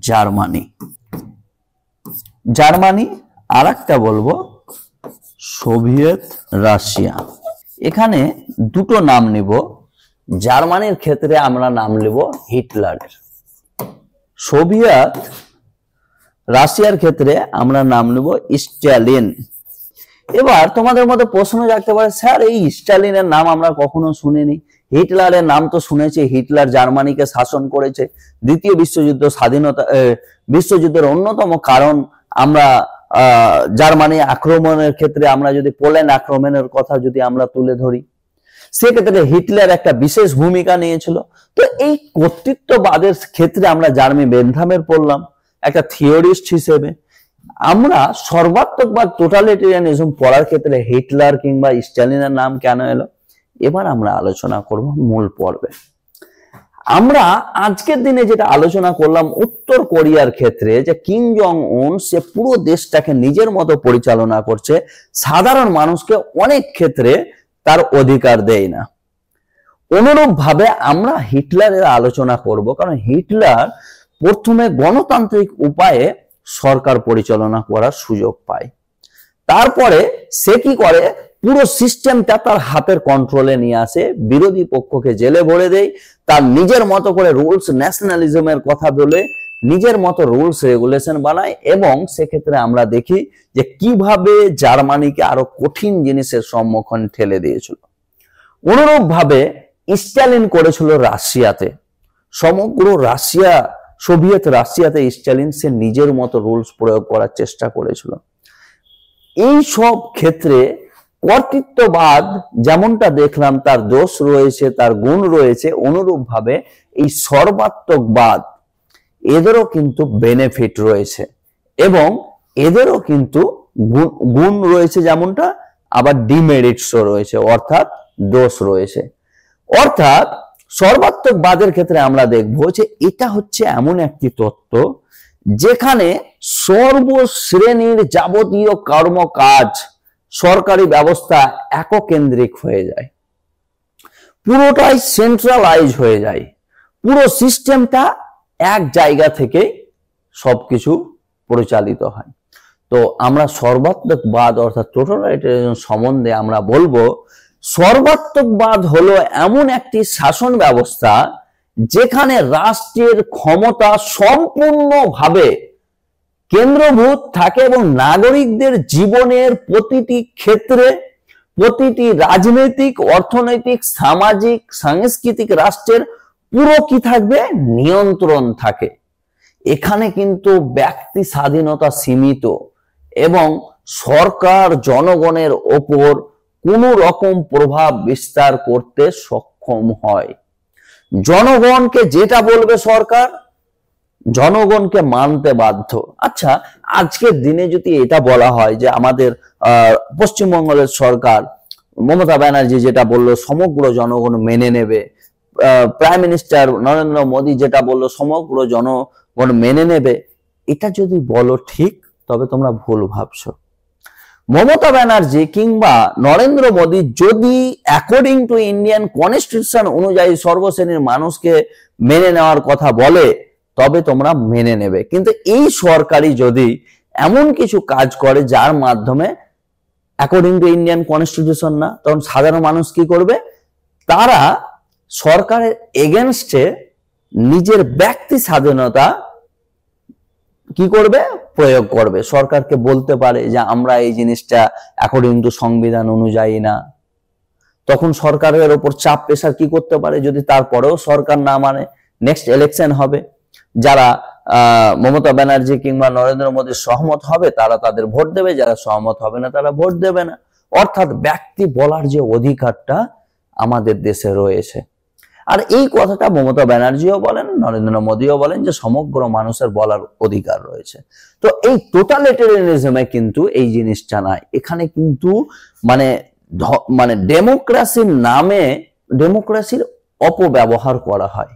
জার্মানি, আর একটা বলবো সোভিয়েত রাশিয়া। এখানে দুটো নাম নিব। জার্মানির ক্ষেত্রে আমরা নাম নেব হিটলারের, সোভিয়েত রাশিয়ার ক্ষেত্রে আমরা নাম নেব স্ট্যালিন। এবার তোমাদের মধ্যে প্রশ্ন জাগতে পারে, স্যার এই স্ট্যালিনের নাম আমরা কখনো শুনিনি, হিটলারের নাম তো শুনেছি, হিটলার জার্মানিকে শাসন করেছে, দ্বিতীয় বিশ্বযুদ্ধ বিশ্বযুদ্ধের অন্যতম কারণ আমরা জার্মানি আক্রমণের ক্ষেত্রে আমরা যদি পোল্যান্ড আক্রমণের কথা যদি আমরা তুলে ধরি, সেক্ষেত্রে হিটলার একটা বিশেষ ভূমিকা নিয়েছিল। তো এই কর্তৃত্ববাদের ক্ষেত্রে আমরা জার্মি বেনথামের পড়লাম একটা থিওরিস্ট হিসেবে। আমরা সর্বাত্মকবাদ টোটালিটেরিয়ানিজম পড়ার ক্ষেত্রে হিটলার কিংবা স্ট্যালিনের নাম কেন এলো, এবার আমরা আলোচনা করব মূল পর্বে। আমরা আজকের দিনে যেটা আলোচনা করলাম উত্তর কোরিয়ার ক্ষেত্রে, যে কিম জং উন সে পুরো দেশটাকে নিজের মতো পরিচালনা করছে, সাধারণ মানুষকে অনেক ক্ষেত্রে তার অধিকার দেয় না। অনুরূপ ভাবে আমরা হিটলারের আলোচনা করব, কারণ হিটলার প্রথমে গণতান্ত্রিক উপায়ে সরকার পরিচালনা করার সুযোগ পায়। তারপরে সে কি করে, পুরো সিস্টেমটা তার হাতের কন্ট্রোলে নিয়ে আসে, বিরোধী পক্ষকে জেলে ভরে দেয়, তার নিজের মতো করে রুলস ন্যাশনালিজমের কথা বলে নিজের মতো রুলস রেগুলেশন বানায়, এবং সেক্ষেত্রে আমরা দেখি যে কিভাবে জার্মানিকে আরো কঠিন জিনিসের সম্মুখীন ঠেলে দিয়েছিল। অনুরূপ ভাবে স্ট্যালিন করেছিল রাশিয়াতে, সমগ্র রাশিয়া, সোভিয়েত রাশিয়াতে স্ট্যালিন সে নিজের মতো রুলস প্রয়োগ করার চেষ্টা করেছিল। এই সব ক্ষেত্রে কর্তৃত্ববাদ যেমনটা দেখলাম তার দোষ রয়েছে, তার গুণ রয়েছে, অনুরূপ ভাবে এই সর্বাত্মকবাদ এদেরও কিন্তু বেনিফিট রয়েছে, এবং এদেরও কিন্তু গুণ রয়েছে যেমনটা, আবার ডিমেরিটসও রয়েছে, অর্থাৎ দোষ রয়েছে। অর্থাৎ সর্বাত্মকবাদের ক্ষেত্রে আমরা দেখব যে এটা হচ্ছে এমন একটি তত্ত্ব যেখানে সর্বশ্রেণীর যাবতীয় কর্মকাজ সরকারি ব্যবস্থা এককেন্দ্রিক হয়ে যায়, পুরোটাই সেন্ট্রালাইজ হয়ে যায়, পুরো সিস্টেমটা এক জায়গা থেকে সবকিছু পরিচালিত হয়। তো আমরা সর্বাত্মকবাদ অর্থাৎ টোটালিটারিয়ানিজম সম্বন্ধে আমরা বলবো, সর্বাত্মকবাদ হলো এমন একটি শাসন ব্যবস্থা যেখানে রাষ্ট্রের ক্ষমতা সম্পূর্ণভাবে কেন্দ্রভূত থাকে এবং নাগরিকদের জীবনের প্রতিটি ক্ষেত্রে, প্রতিটি রাজনৈতিক, অর্থনৈতিক, সামাজিক, সাংস্কৃতিক রাষ্ট্রের পুরো কি থাকবে, নিয়ন্ত্রণ থাকে। এখানে কিন্তু ব্যক্তি স্বাধীনতা সীমিত এবং সরকার জনগণের ওপর কোনো রকম প্রভাব বিস্তার করতে সক্ষম হয়। জনগণকে যেটা বলবে সরকার, জনগণকে মানতে বাধ্য। আচ্ছা, আজকের দিনে যদি এটা বলা হয় যে আমাদের পশ্চিমবঙ্গের সরকার মমতা ব্যানার্জি যেটা বললো সমগ্র জনগণ মেনে নেবে, প্রাইম মিনিস্টার নরেন্দ্র মোদী যেটা বললো সমগ্র জনগণ মেনে নেবে, এটা যদি বলো ঠিক, তবে তোমরা ভুল ভাবছো। মমতা ব্যানার্জি কিংবা নরেন্দ্র মোদী যদি অ্যাকর্ডিং টু ইন্ডিয়ান কনস্টিটিউশন অনুযায়ী সর্বশ্রেণীর মানুষকে মেনে নেওয়ার কথা বলে, তবে তোমরা মেনে নেবে। কিন্তু এই সরকারই যদি এমন কিছু কাজ করে যার মাধ্যমে অ্যাকর্ডিং টু ইন্ডিয়ান কনস্টিটিউশন না, তখন সাধারণ মানুষ কি করবে? তারা সরকারের এগেনস্টে নিজের ব্যক্তি স্বাধীনতা কি করবে? প্রয়োগ করবে। সরকারকে বলতে পারে যে আমরা এই জিনিসটা অ্যাকর্ডিং টু সংবিধান অনুযায়ী না। তখন সরকারের ওপর চাপ প্রেসার কি করতে পারে? যদি তারপরেও সরকার না মানে, নেক্সট ইলেকশন হবে, যারা মমতা ব্যানার্জি কিংবা নরেন্দ্র মোদীর সহমত হবে তারা তাদের ভোট দেবে, যারা সহমত হবে না তারা ভোট দেবে না। অর্থাৎ ব্যক্তি বলার যে অধিকারটা আমাদের দেশে রয়েছে, আর এই কথাটা মমতা ব্যানার্জিও বলেন, নরেন্দ্র মোদীও বলেন যে সমগ্র মানুষের বলার অধিকার রয়েছে। তো এই টোটালিটারিয়ানিজমে কিন্তু এই জিনিসটা নাই। এখানে কিন্তু মানে ডেমোক্রেসির নামে ডেমোক্রেসির অপব্যবহার করা হয়।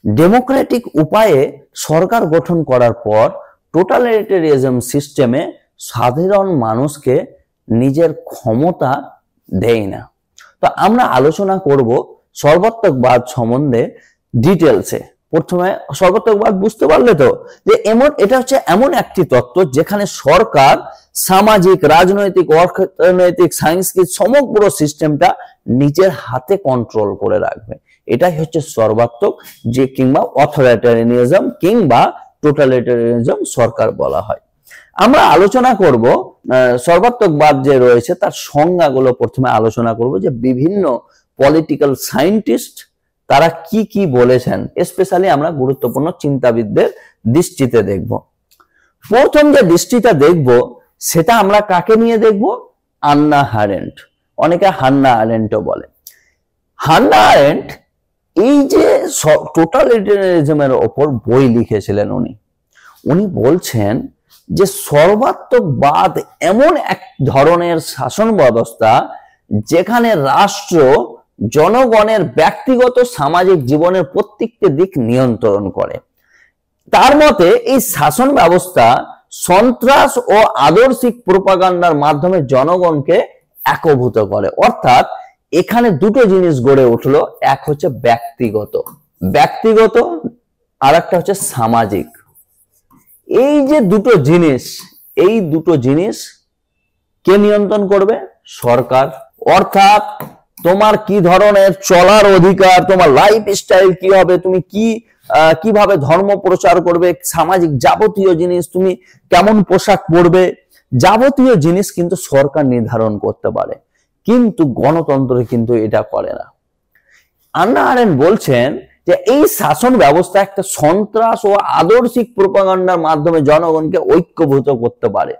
ডেমোক্রেটিক উপায়ে সরকার গঠন করার পর টোটালিটারিয়ানিজম সিস্টেমে সাধারণ মানুষকে নিজের ক্ষমতা দেয় না। তো আমরা আলোচনা করব সর্বাত্মকবাদ সম্বন্ধে ডিটেলসে। প্রথমে সর্বাত্মকবাদ বুঝতে পারলে তো যে এটা হচ্ছে এমন একটি তত্ত্ব যেখানে সরকার সামাজিক, রাজনৈতিক, অর্থনৈতিক, সাংস্কৃতিক সমগ্র সিস্টেমটা নিজের হাতে কন্ট্রোল করে রাখবে। এটাই হচ্ছে সর্বাত্মক, যে কিংবা অথরিটারিয়ানিজম কিংবা টোটালিটারিয়ানিজম সরকার বলা হয়। আমরা আলোচনা করব সর্বাত্মকবাদ যে রয়েছে তার সংজ্ঞাগুলো। প্রথমে আলোচনা করব যে বিভিন্ন পলিটিক্যাল সায়েন্টিস্ট তারা কি কি বলেছেন, স্পেশালি আমরা গুরুত্বপূর্ণ চিন্তাবিদদের দৃষ্টিতে দেখব। প্রথম যে দৃষ্টিটা দেখব সেটা আমরা কাকে নিয়ে দেখব? আন্না আরেন্ট, অনেকে হান্না আরেন্টও বলে। হান্না আরেন্ট এই যে টোটালিটারিয়ানিজমের ওপর বই লিখেছিলেন, উনি বলছেন যে সর্বাত্মকবাদ এমন এক ধরনের শাসন ব্যবস্থা যেখানে রাষ্ট্র জনগণের ব্যক্তিগত সামাজিক জীবনের প্রত্যেকটি দিক নিয়ন্ত্রণ করে। তার মতে এই শাসন ব্যবস্থা সন্ত্রাস ও আদর্শিক প্রোপাগান্ডার মাধ্যমে জনগণকে একভূত করে। অর্থাৎ এখানে দুটো জিনিস গড়ে উঠলো, এক হচ্ছে ব্যক্তিগত আর একটা হচ্ছে সামাজিক। এই যে দুটো জিনিস কে নিয়ন্ত্রণ করবে? সরকার। অর্থাৎ তোমার কি ধরনের চলার অধিকার, তোমার লাইফ স্টাইল কি হবে, তুমি কিভাবে ধর্ম প্রচার করবে, সামাজিক যাবতীয় জিনিস, তুমি কেমন পোশাক পরবে, যাবতীয় জিনিস কিন্তু সরকার নির্ধারণ করতে পারে। কিন্তু গণতন্ত্রে কিন্তু এটা করে না। আন্না আরেন্ট বলছেন যে এই শাসন ব্যবস্থা একটা সন্ত্রাস ও আদর্শিক প্রোপাগান্ডার মাধ্যমে জনগণকে ঐক্যভূত করতে পারে।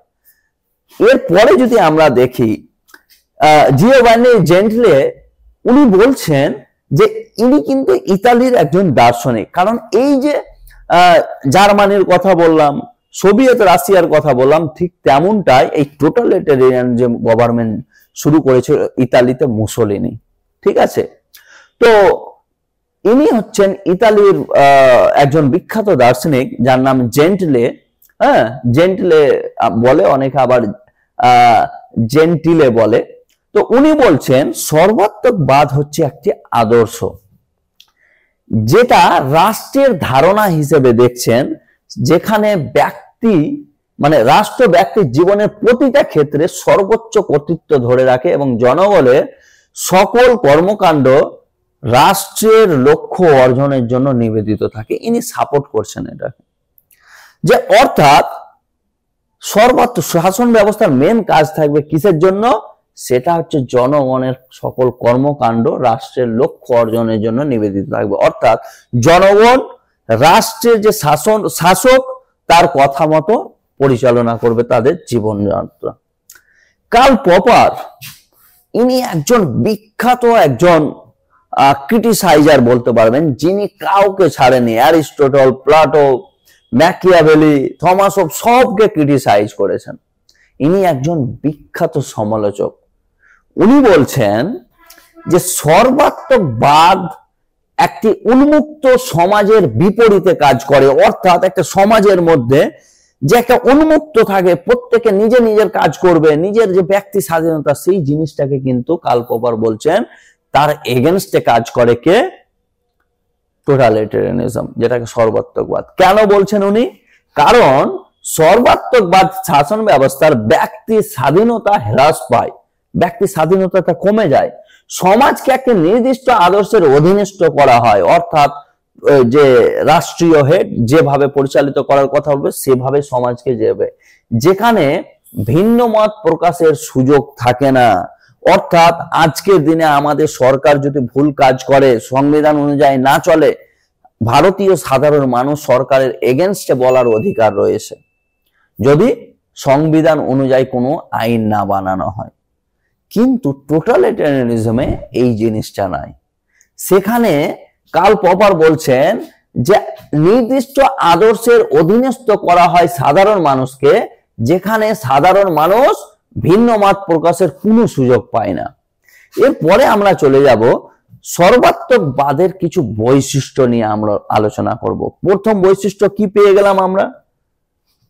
এরপরে যদি আমরা দেখি জিওভান্নি জেন্টলে, উনি বলছেন যে ইনি কিন্তু ইতালির একজন দার্শনিক। কারণ এই যে জার্মানির কথা বললাম, সোভিয়েত রাশিয়ার কথা বললাম, ঠিক তেমনটাই এই টোটালিটেরিয়ান যে গভর্নমেন্ট শুরু করেছিল ইতালিতে মুসোলিনি। ঠিক আছে, তো ইনি হচ্ছেন ইতালির একজন বিখ্যাত দার্শনিক যার নাম জেন্টলে। হ্যাঁ, জেন্টলে বলে, অনেকে আবার জেন্টিলে বলে। তো উনি বলছেন সর্বাত্মকবাদ হচ্ছে একটি আদর্শ যেটা রাষ্ট্রের ধারণা হিসেবে দেখছেন, যেখানে ব্যক্তি মানে রাষ্ট্র ব্যক্তির জীবনের প্রতিটা ক্ষেত্রে সর্বোচ্চ কর্তৃত্ব ধরে রাখে এবং জনগণের সকল কর্মকাণ্ড রাষ্ট্রের লক্ষ্য অর্জনের জন্য নিবেদিত থাকে। ইনি সাপোর্ট করছেন এটাকে, যে অর্থাৎ সর্বাত্মক শাসন ব্যবস্থার মেন কাজ থাকবে কিসের জন্য? সেটা হচ্ছে জনগণের সকল কর্মকাণ্ড রাষ্ট্রের লক্ষ্য অর্জনের জন্য নিবেদিত থাকবে। অর্থাৎ জনগণ রাষ্ট্রের যে শাসক তার কথা মতো পরিচালনা করবে তাদের জীবনযাত্রা। কার্ল পপার ইনি একজন বিখ্যাত একজন ক্রিটিসাইজার বলতে পারবেন, যিনি কাউকে ছাড়েনি। অ্যারিস্টটল, প্লাটো, ম্যাকিয়াভেলি, থমাস হোবস সবকে ক্রিটিসাইজ করেছেন। ইনি একজন বিখ্যাত সমালোচক। উনি বলছেন যে সর্বাত্মকবাদ একটি উন্মুক্ত সমাজের বিপরীতে কাজ করে। অর্থাৎ একটা সমাজের মধ্যে যে একটা উন্মুক্ত থাকে, প্রত্যেকে নিজে নিজের কাজ করবে, নিজের যে ব্যক্তি স্বাধীনতা, সেই জিনিসটাকে কিন্তু কার্ল পপার বলছেন তার এগেনস্টে কাজ করে কে? টোটালিটেরিয়ানিজম, যেটাকে সর্বাত্মকবাদ। কেন বলছেন উনি? কারণ সর্বাত্মকবাদ শাসন ব্যবস্থার ব্যক্তি স্বাধীনতা হ্রাস পায়, ব্যক্তি স্বাধীনতাটা কমে যায়, সমাজকে একটা নির্দিষ্ট আদর্শের অধীনস্থ করা হয়। অর্থাৎ যে রাষ্ট্রীয় হেড যেভাবে পরিচালিত করার কথা বলবে সেভাবে সমাজকে যাবে, যেখানে ভিন্ন মত প্রকাশের সুযোগ থাকে না। অর্থাৎ আজকের দিনে আমাদের সরকার যদি ভুল কাজ করে, সংবিধান অনুযায়ী না চলে, ভারতীয় সাধারণ মানুষ সরকারের এগেনস্টে বলার অধিকার রয়েছে, যদি সংবিধান অনুযায়ী কোনো আইন না বানানো হয়। কিন্তু টোটালিটেরিয়ানিজমে এই জিনিসটা নাই। সেখানে কার্ল পপার বলছেন যে নির্দিষ্ট আদর্শের অধীনস্থ করা হয় সাধারণ মানুষকে, যেখানে সাধারণ মানুষ ভিন্ন মত প্রকাশের কোনো সুযোগ পায় না। এরপরে আমরা চলে যাব সর্বাত্মকবাদের কিছু বৈশিষ্ট্য নিয়ে আমরা আলোচনা করব। প্রথম বৈশিষ্ট্য কি পেয়ে গেলাম আমরা?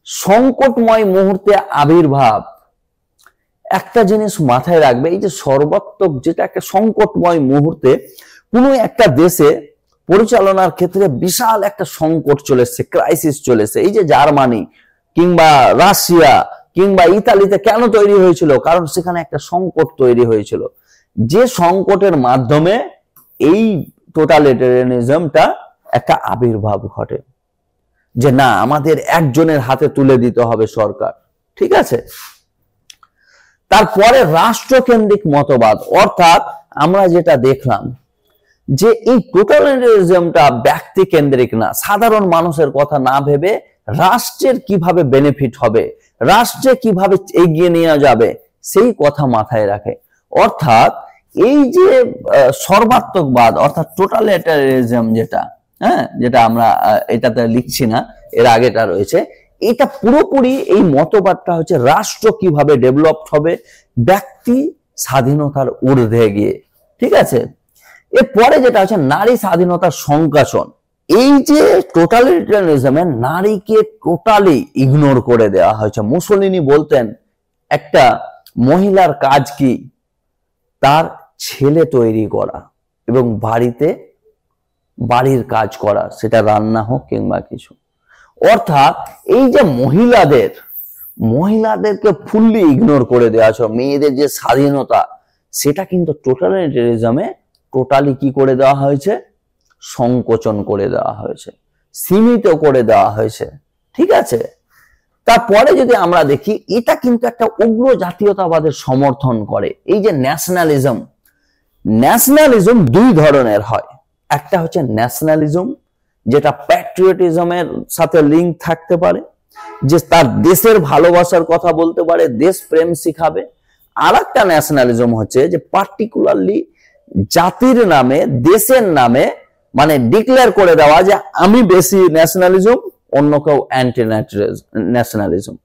সংকটময় মুহূর্তে আবির্ভাব। একটা জিনিস মাথায় রাখবে, এই যে সর্বাত্মক, যেটা একটা সংকটময় মুহূর্তে কোনো একটা দেশে পরিচালনার ক্ষেত্রে বিশাল একটা সংকট চলেছে, ক্রাইসিস চলেছে। এই যে জার্মানি কিংবা রাশিয়া কিংবা ইতালিতে কেন তৈরি হয়েছিল? কারণ সেখানে একটা সংকট তৈরি হয়েছিল, যে সংকটের মাধ্যমে এই টোটালিটেরিয়ানিজমটা একটা আবির্ভাব ঘটে, যে না, আমাদের একজনের হাতে তুলে দিতে হবে সরকার। ঠিক আছে, তারপরে রাষ্ট্রকেন্দ্রিক মতবাদ। অর্থাৎ আমরা যেটা দেখলাম যে এই টোটালিটেরিয়ানিজমটা ব্যক্তি কেন্দ্রিক না, সাধারণ মানুষের কথা না ভেবে রাষ্ট্রের কিভাবে বেনিফিট হবে, রাষ্ট্রে কিভাবে এগিয়ে নিয়ে যাবে, সেই কথা মাথায় রাখে। অর্থাৎ এই যে সর্বাত্মকবাদ অর্থাৎ টোটালিটেরিয়ানিজম যেটা, হ্যাঁ, যেটা আমরা এটাতে লিখছি না, এর আগেটা রয়েছে, এটা পুরোপুরি এই মতবাদটা হচ্ছে রাষ্ট্র কিভাবে ডেভেলপ হবে ব্যক্তি স্বাধীনতার ঊর্ধ্বে গিয়ে। ঠিক আছে, এরপরে যেটা হচ্ছে নারী স্বাধীনতার সংকাশন। এই যে টোটালিটেরিয়ানিজমে নারীকে টোটালি ইগনোর করে দেওয়া হয়েছে। মুসোলিনি বলতেন একটা মহিলার কাজ কি? তার ছেলে তৈরি করা এবং বাড়ির কাজ করা, সেটা রান্না হোক কিংবা কিছু। অর্থাৎ এই যে মহিলাদেরকে ফুললি ইগনোর করে দেওয়া হয়েছে, মেয়েদের যে স্বাধীনতা সেটা কিন্তু টোটালিটেরিয়ানিজমে টোটালি কি করে দেওয়া হয়েছে? সংকোচন করে দেওয়া হয়েছে, সীমিত করে দেওয়া হয়েছে। ঠিক আছে, তারপরে যদি আমরা দেখি, এটা কিন্তু একটা উগ্র জাতীয়তাবাদের সমর্থন করে। এই যে ন্যাশনালিজম দুই ধরনের হয়। একটা হচ্ছে ন্যাশনালিজম, যেটা প্যাট্রিয়টিজমের সাথে লিঙ্ক থাকতে পারে, যে তার দেশের ভালোবাসার কথা বলতে পারে, দেশ প্রেম শিখাবে। আর একটা ন্যাশনালিজম হচ্ছে যে পার্টিকুলারলি জাতির নামে, দেশের নামে, মানে ডিক্লেয়ার করে দেওয়া যে আমি বেশি ন্যাশনালিজম, অন্য কেউ অ্যান্টি ন্যাশনালিজম।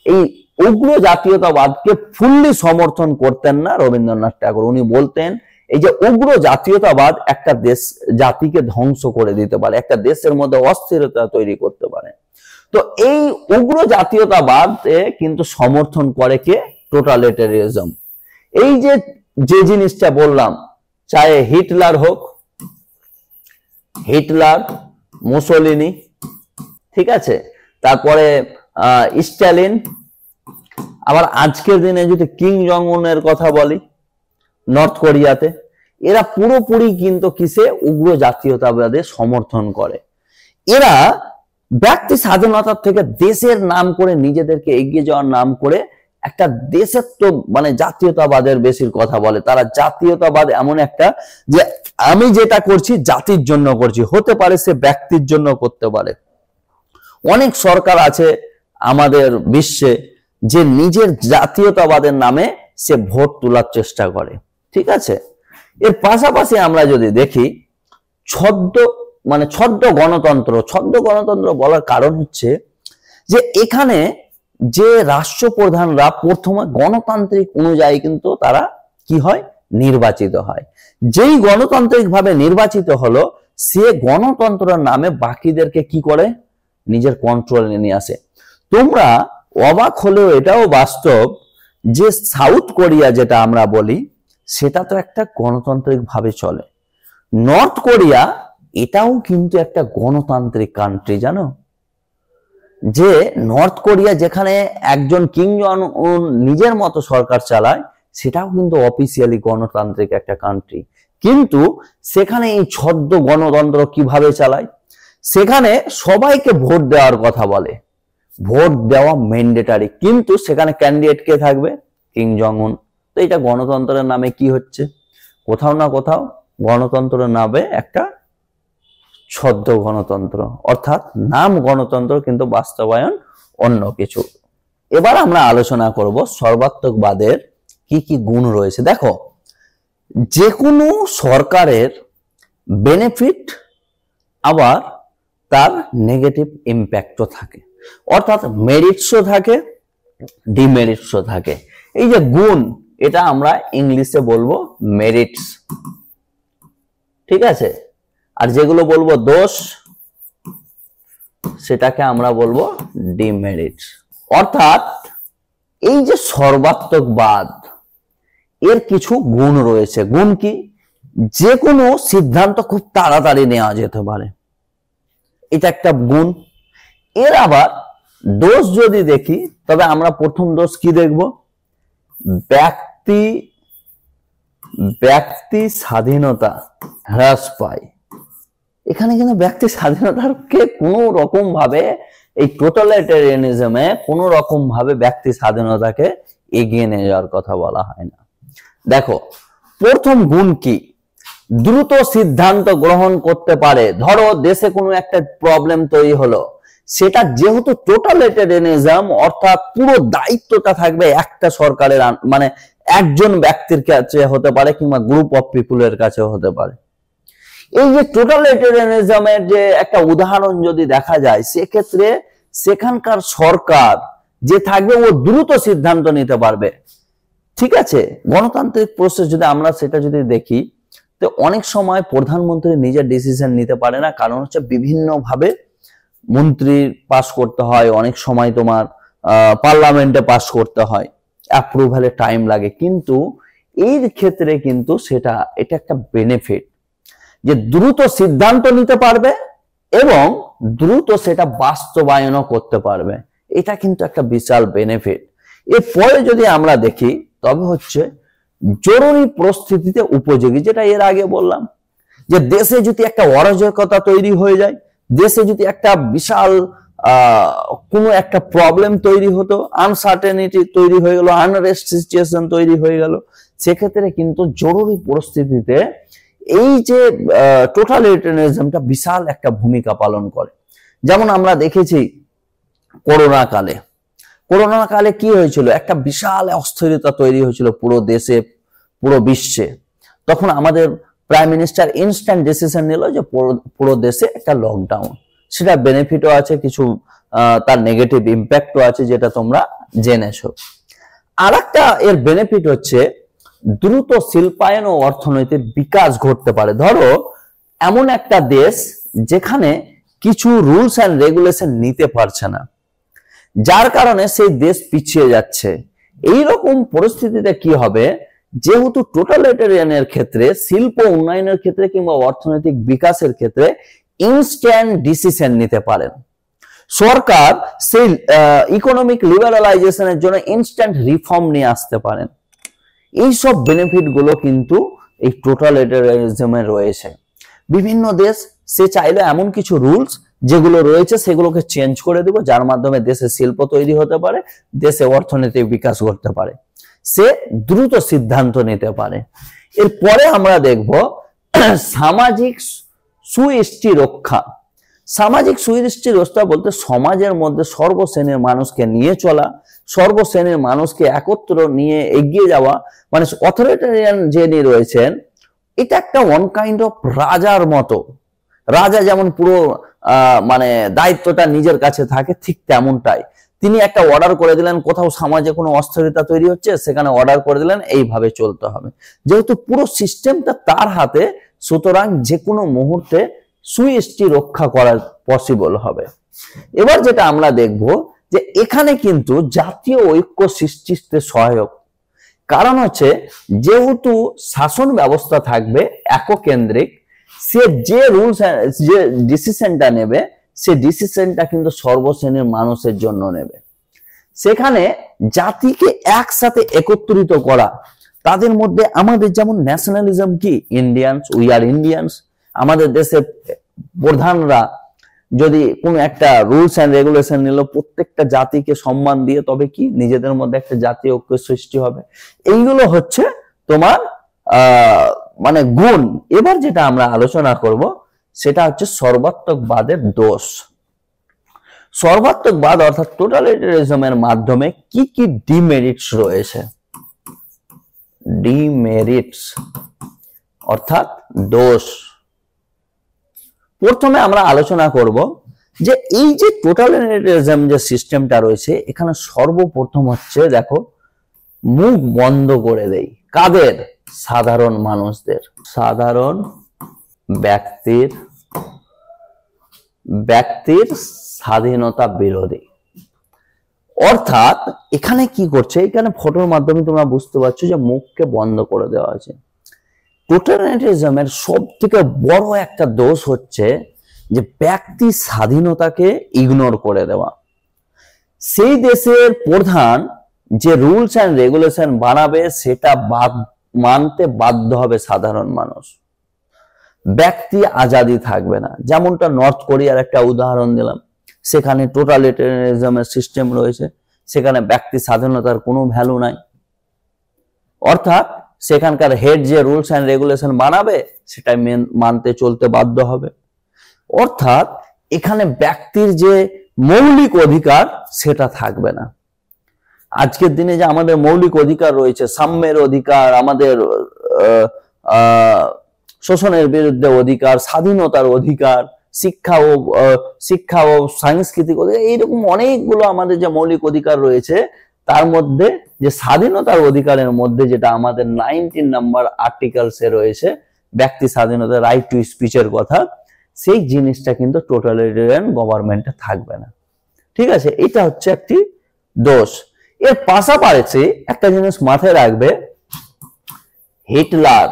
এই উগ্র জাতীয়তাবাদকে ফুললি সমর্থন করতেন না রবীন্দ্রনাথ ঠাকুর। উনি বলতেন এই যে উগ্র জাতীয়তাবাদ একটা দেশ জাতিকে ধ্বংস করে দিতে পারে, একটা দেশের মধ্যে অস্থিরতা তৈরি করতে পারে। তো এই উগ্র জাতীয়তাবাদ কিন্তু সমর্থন করে কে? টোটালিটারিজম। এই যে যে জিনিসটা বললাম, চাहे হিটলার হোক, হিটলার, মুসোলিনি, ঠিক আছে, তারপরে স্ট্যালিন, আবার আজকের দিনে যদি কিং জং উনের কথা বলি নর্থ কোরিয়াতে, এরা পুরোপুরি কিন্তু কিসে? উগ্র জাতীয়তাবাদের সমর্থন করে। এরা ব্যক্তি স্বাধীনতার থেকে দেশের নাম করে, নিজেদেরকে এগিয়ে যাওয়ার নাম করে একটা দেশের তো মানে জাতীয়তাবাদের বেশির কথা বলে। তারা জাতীয়তাবাদ এমন একটা যে আমি যেটা করছি জাতির জন্য করছি, হতে পারে সে ব্যক্তির জন্য করতে পারে। অনেক সরকার আছে আমাদের বিশ্বে যে নিজের জাতীয়তাবাদের নামে সে ভোট তোলার চেষ্টা করে, ঠিক আছে। এর পাশাপাশি আমরা যদি দেখি ছদ্ম গণতন্ত্র বলার কারণ হচ্ছে যে এখানে যে রাষ্ট্রপ্রধানরা প্রথমে গণতান্ত্রিক অনুযায়ী কিন্তু তারা কি হয়? নির্বাচিত হয়। যেই গণতান্ত্রিক ভাবে নির্বাচিত হলো, সে গণতন্ত্রের নামে বাকিদেরকে কি করে? নিজের কন্ট্রোলে নিয়ে আসে। তোমরা অবাক হলেও এটাও বাস্তব যে সাউথ কোরিয়া যেটা আমরা বলি সেটা তো একটা গণতান্ত্রিক ভাবে চলে। নর্থ কোরিয়া এটাও কিন্তু একটা গণতান্ত্রিক কান্ট্রি, জানো? যে নর্থ কোরিয়া যেখানে একজন কিং জং উন নিজের মতো সরকার চালায়, সেটাও কিন্তু অফিসিয়ালি গণতান্ত্রিক একটা কান্ট্রি। কিন্তু সেখানে এই ছদ্ম গণতন্ত্র কিভাবে চালায়? সেখানে সবাইকে ভোট দেওয়ার কথা বলে, ভোট দেওয়া ম্যান্ডেটারি, কিন্তু সেখানে ক্যান্ডিডেট কে থাকবে? কিং জং উন। তো এটা গণতন্ত্রের নামে কি হচ্ছে? কোথাও না কোথাও গণতন্ত্রের নামে একটা ছদ্ম গণতন্ত্র, অর্থাৎ নাম গণতন্ত্র কিন্তু বাস্তবায়ন অন্য কিছু। এবার আমরা আলোচনা করব সর্বাত্মকবাদের কি কি গুণ রয়েছে। দেখো, যে কোনো সরকারের বেনিফিট আবার তার নেগেটিভ ইম্প্যাক্টও থাকে, অর্থাৎ মেরিটসও থাকে, ডিমেরিটসও থাকে। এই যে গুণ, এটা আমরা ইংলিশে বলবো মেরিটস, ঠিক আছে। আর যেগুলো বলবো দোষ, সেটাকে আমরা বলবো ডিমেরিটস। অর্থাৎ এই যে সর্বাত্মকবাদ, এর কিছু গুণ রয়েছে। গুণ কি? যে কোনো সিদ্ধান্ত খুব তাড়াতাড়ি নেওয়া যেতে পারে, এটা একটা গুণ। এর আবার দোষ যদি দেখি, তবে আমরা প্রথম দোষ কি দেখব? ব্যক্তি স্বাধীনতা হ্রাস পায়। এখানে কিন্তু ব্যক্তি স্বাধীনতাকে কোনো রকম ভাবে এই টোটালিটারিয়ানিজমে কোনো রকম ভাবে ব্যক্তি স্বাধীনতাকে এগিয়ে নিয়ে যাওয়ার কথা বলা হয় না। দেখো, প্রথম গুণ কি? দ্রুত সিদ্ধান্ত গ্রহণ করতে পারে। ধরো দেশে কোনো একটা প্রবলেম তৈরি হলো, সেটা যেহেতু টোটালিটারিয়ানিজম, অর্থাৎ পুরো দায়িত্বটা থাকবে একটা সরকারের, মানে একজন ব্যক্তির কাছে হতে পারে কিংবা গ্রুপ অফ পিপুলের কাছে হতে পারে। এই যে টোটালিটারিয়ানিজমের যে একটা উদাহরণ যদি দেখা যায়, সেক্ষেত্রে সেখানকার সরকার যে থাকবে ও দ্রুত সিদ্ধান্ত নিতে পারবে, ঠিক আছে। গণতান্ত্রিক প্রসেস যদি আমরা সেটা যদি দেখি, তো অনেক সময় প্রধানমন্ত্রী নিজের ডিসিশন নিতে পারে না, কারণ হচ্ছে বিভিন্ন ভাবে মন্ত্রী পাস করতে হয়, অনেক সময় তোমার পার্লামেন্টে পাস করতে হয়, অ্যাপ্রুভালে টাইম লাগে। কিন্তু এর ক্ষেত্রে কিন্তু এটা একটা বেনিফিট যে দ্রুত সিদ্ধান্ত নিতে পারবে এবং দ্রুত সেটা বাস্তবায়নও করতে পারবে। এটা কিন্তু একটা বিশাল বেনিফিট। এরপরে যদি আমরা দেখি, তবে হচ্ছে জরুরি পরিস্থিতিতে উপযোগী, যেটা এর আগে বললাম যে দেশে যদি একটা অরাজকতা তৈরি হয়ে যায়, দেশে যদি একটা বিশাল কোনো একটা প্রবলেম তৈরি হতো, আনসার্টেনিটি তৈরি হয়ে গেল, আনরেস্ট সিচুয়েশন তৈরি হয়ে গেল, সেক্ষেত্রে কিন্তু জরুরি পরিস্থিতিতে এই যে টোটালিটারিয়ানিজমটা বিশাল একটা ভূমিকা পালন করে। যেমন আমরা দেখেছি করোনা কালে কি হয়েছিল? একটা বিশাল অস্থিরতা তৈরি হয়েছিল পুরো দেশে, পুরো বিশ্বে। তখন আমাদের প্রাইম মিনিস্টার ইনস্ট্যান্ট ডিসিশন নিল যে পুরো দেশে একটা লকডাউন। সেটা বেনিফিটও আছে, কিছু তার নেগেটিভ ইম্প্যাক্টও আছে, যেটা তোমরা জেনেছো। আর একটা এর বেনিফিট হচ্ছে দ্রুত শিল্পায়ন ও অর্থনৈতিক বিকাশ ঘটতে পারে। ধরো এমন একটা দেশ যেখানে কিছু রুলস অ্যান্ড রেগুলেশন নিতে পারছে না, যার কারণে সেই দেশ পিছিয়ে যাচ্ছে। এই রকম পরিস্থিতিতে কি হবে, যেহেতু টোটালিটেরিয়ানের ক্ষেত্রে, শিল্প উন্নয়নের ক্ষেত্রে কিংবা অর্থনৈতিক বিকাশের ক্ষেত্রে ইনস্ট্যান্ট ডিসিশন নিতে পারেন, সরকার সেই ইকোনমিক লিবারালাইজেশনের জন্য ইনস্ট্যান্ট রিফর্ম নিয়ে আসতে পারেন। এই সব বেনিফিট গুলো কিন্তু এই টোটালিটেরিয়ানিজমে রয়েছে। বিভিন্ন দেশ সে চাইলে এমন কিছু রুলস যেগুলো রয়েছে সেগুলোকে চেঞ্জ করে দেব, যার মাধ্যমে দেশে শিল্প তৈরি হতে পারে, দেশে অর্থনৈতিক বিকাশ করতে পারে, সে দ্রুত সিদ্ধান্ত নিতে পারে। এরপরে আমরা দেখব সামাজিক সুষ্ঠি রক্ষা। সামাজিক সুষ্ঠি রক্ষা বলতে সমাজের মধ্যে সর্বশ্রেণীর মানুষকে নিয়ে চলা, সর্বশ্রেণীর মানুষকে একত্র নিয়ে এগিয়ে যাওয়া। মানে অথরিটেরিয়ান যিনি রয়েছেন, এটা একটা ওয়ান কাইন্ড অফ রাজার মতো। রাজা যেমন পুরো মানে দায়িত্বটা নিজের কাছে থাকে, ঠিক তেমনটাই তিনি একটা অর্ডার করে দিলেন, কোথাও সমাজে কোনো অস্থিরতা তৈরি হচ্ছে, সেখানে অর্ডার করে দিলেন এইভাবে চলতে হবে। যেহেতু পুরো সিস্টেমটা তার হাতে, সুতরাং যে কোনো মুহূর্তে সুষ্ঠি রক্ষা করা পসিবল হবে। এবার যেটা আমরা দেখব যে এখানে কিন্তু জাতীয় ঐক্য সৃষ্টিতে সহায়ক। কারণ হচ্ছে যেহেতু শাসন ব্যবস্থা থাকবে এককেন্দ্রিক, সে যে রুলস যে ডিসিশনটা নেবে, সে ডিসিশনটা কিন্তু সর্বশ্রেণীর মানুষের জন্য নেবে। সেখানে জাতিকে একসাথে একত্রিত করা, তাদের মধ্যে আমাদের যেমন ন্যাশনালিজম কি, ইন্ডিয়ানস, উই আর ইন্ডিয়ানস। আমাদের দেশের প্রধানরা যদি কোনো একটা রুলস অ্যান্ড রেগুলেশন নিল, প্রত্যেকটা জাতিকে সম্মান দিয়ে, তবে কি নিজেদের মধ্যে একটা জাতীয় ঐক্য সৃষ্টি হবে। এইগুলো হচ্ছে তোমার মানে গুণ। এবার যেটা আমরা আলোচনা করব সেটা হচ্ছে সর্বাত্মকবাদের দোষ। সর্বাত্মকবাদ অর্থাৎ টোটালিটেরিজমের মাধ্যমে কি কি ডিমেরিটস রয়েছে। ডিমেরিটস অর্থাৎ দোষ। প্রথমে আমরা আলোচনা করব যে এই যে টোটালিটেরিজম যে সিস্টেমটা রয়েছে, এখানে সর্বপ্রথম হচ্ছে দেখো, মুখ বন্ধ করে দেই কাদের? সাধারণ মানুষদের, সাধারণ ব্যক্তির স্বাধীনতা বিরোধী। অর্থাৎ এখানে কি করছে, এখানে ফটোর মাধ্যমে তোমরা বুঝতে পারছো যে মুখকে বন্ধ করে দেওয়া আছে। টোটালিটেরিজমের সব থেকে বড় একটা দোষ হচ্ছে যে ব্যক্তি স্বাধীনতাকে ইগনোর করে দেওয়া। সেই দেশের প্রধান যে রুলস অ্যান্ড রেগুলেশন বানাবে, সেটা মানতে বাধ্য হবে সাধারণ মানুষ। ব্যক্তি আজাদি থাকবে না। যেমনটা নর্থ কোরিয়ার একটা উদাহরণ দিলাম, সেখানে টোটালিটেরিজমের সিস্টেম রয়েছে, সেখানে ব্যক্তি স্বাধীনতার কোনো ভ্যালু নাই। অর্থাৎ সেখানকার হেড যে রুলস অ্যান্ড রেগুলেশন বানাবে, সেটাই মানতে চলতে বাধ্য হবে। অর্থাৎ এখানে ব্যক্তির যে মৌলিক অধিকার, সেটা থাকবে না। আজকের দিনে যে আমাদের মৌলিক অধিকার রয়েছে, সাম্যের অধিকার, আমাদের শোষণের বিরুদ্ধে অধিকার, স্বাধীনতার অধিকার, শিক্ষা ও সাংস্কৃতিক অধিকার, এইরকম অনেকগুলো আমাদের যে মৌলিক অধিকার রয়েছে, তার মধ্যে যে স্বাধীনতার অধিকারের মধ্যে যেটা আমাদের 19 নম্বর আর্টিকেলসে রয়েছে, ব্যক্তি স্বাধীনতা, রাইট টু স্পিচের কথা, সেই জিনিসটা কিন্তু টোটালিটেরিয়ান গভর্নমেন্টে থাকবে না। ঠিক আছে, এটা হচ্ছে একটি দোষ। এর পাশাপাশি একটা জিনিস মাথায় রাখবে, হিটলার,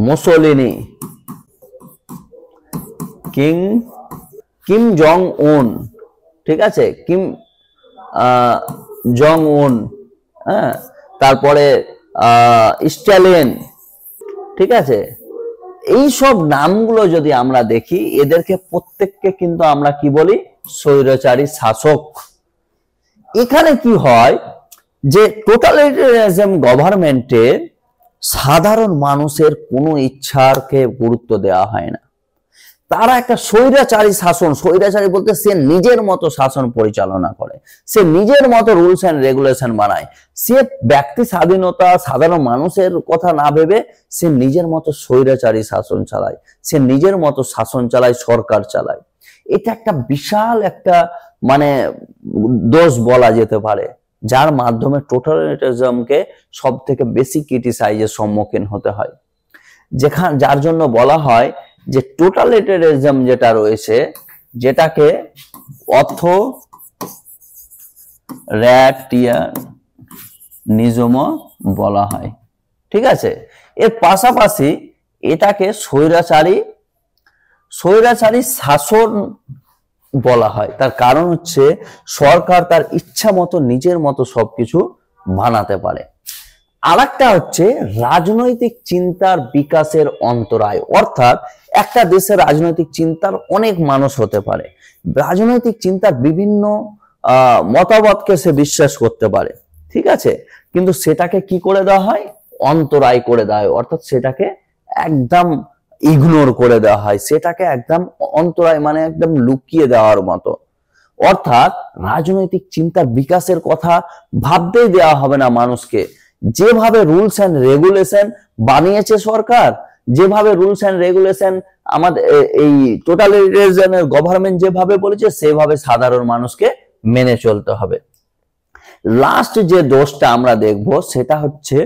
মুসোলিনি, কিম জং উন, ঠিক আছে, কিম জং উন, হ্যাঁ, তারপরে স্ট্যালিন, ঠিক আছে, এই সব নামগুলো যদি আমরা দেখি, এদেরকে প্রত্যেককে কিন্তু আমরা কি বলি? স্বৈরাচারী শাসক। এখানে কি হয় যে টোটালিটেরিয়ানিজম গভর্নমেন্টে সাধারণ মানুষের কোনো ইচ্ছাকে গুরুত্ব দেওয়া হয় না। তারা একটা স্বৈরাচারী শাসন, স্বৈরাচারী বলতে সে নিজের মতো শাসন পরিচালনা করে, সে নিজের মতো রুলস এন্ড রেগুলেশন বানায়, সে ব্যক্তি স্বাধীনতা, সাধারণ মানুষের কথা না ভেবে সে নিজের মতো স্বৈরাচারী শাসন চালায়, সে নিজের মতো শাসন চালায়, সরকার চালায়। এটা একটা বিশাল একটা মানে দোষ বলা যেতে পারে, যার মাধ্যমে টোটালিটারিজমকে সব থেকে বেশি ক্রিটিসাইজের সম্মুখীন হতে হয়। যার জন্য বলা হয় যে টোটালিটারিজম যেটা রয়েছে, যেটাকে অথরিটারিয়ানিজম বলা হয়, ঠিক আছে। এর পাশাপাশি এটাকে স্বৈরাচারী শাসন বলা হয়। তার কারণ হচ্ছে সরকার তার ইচ্ছা মতো নিজের মতো সবকিছু বানাতে পারে। আরেকটা হচ্ছে রাজনৈতিক চিন্তার বিকাশের অন্তরায়, অর্থাৎ একটা দেশের রাজনৈতিক চিন্তার অনেক মানুষ হতে পারে, রাজনৈতিক চিন্তার বিভিন্ন মতবাদকে সে বিশ্বাস করতে পারে, ঠিক আছে, কিন্তু সেটাকে কি করে দেওয়া হয়, অন্তরায় করে দেওয়া হয়, অর্থাৎ সেটাকে একদম ইগনোর করে দেওয়া হয়, সেটাকে একদম অন্তরায় মানে একদম লুকিয়ে দেওয়ার মতো। অর্থাৎ রাজনৈতিক চিন্তার বিকাশের কথা ভাবতেই দেওয়া হবে না মানুষকে। যেভাবে রুলস এন্ড রেগুলেশন বানিয়েছে সরকার, যেভাবে রুলস এন্ড রেগুলেশন আমাদের এই টোটালিটারিজমের গভর্নমেন্ট যেভাবে বলেছে, সেভাবে সাধারণ মানুষকে মেনে চলতে হবে। লাস্ট যে দোষটা আমরা দেখব সেটা হচ্ছে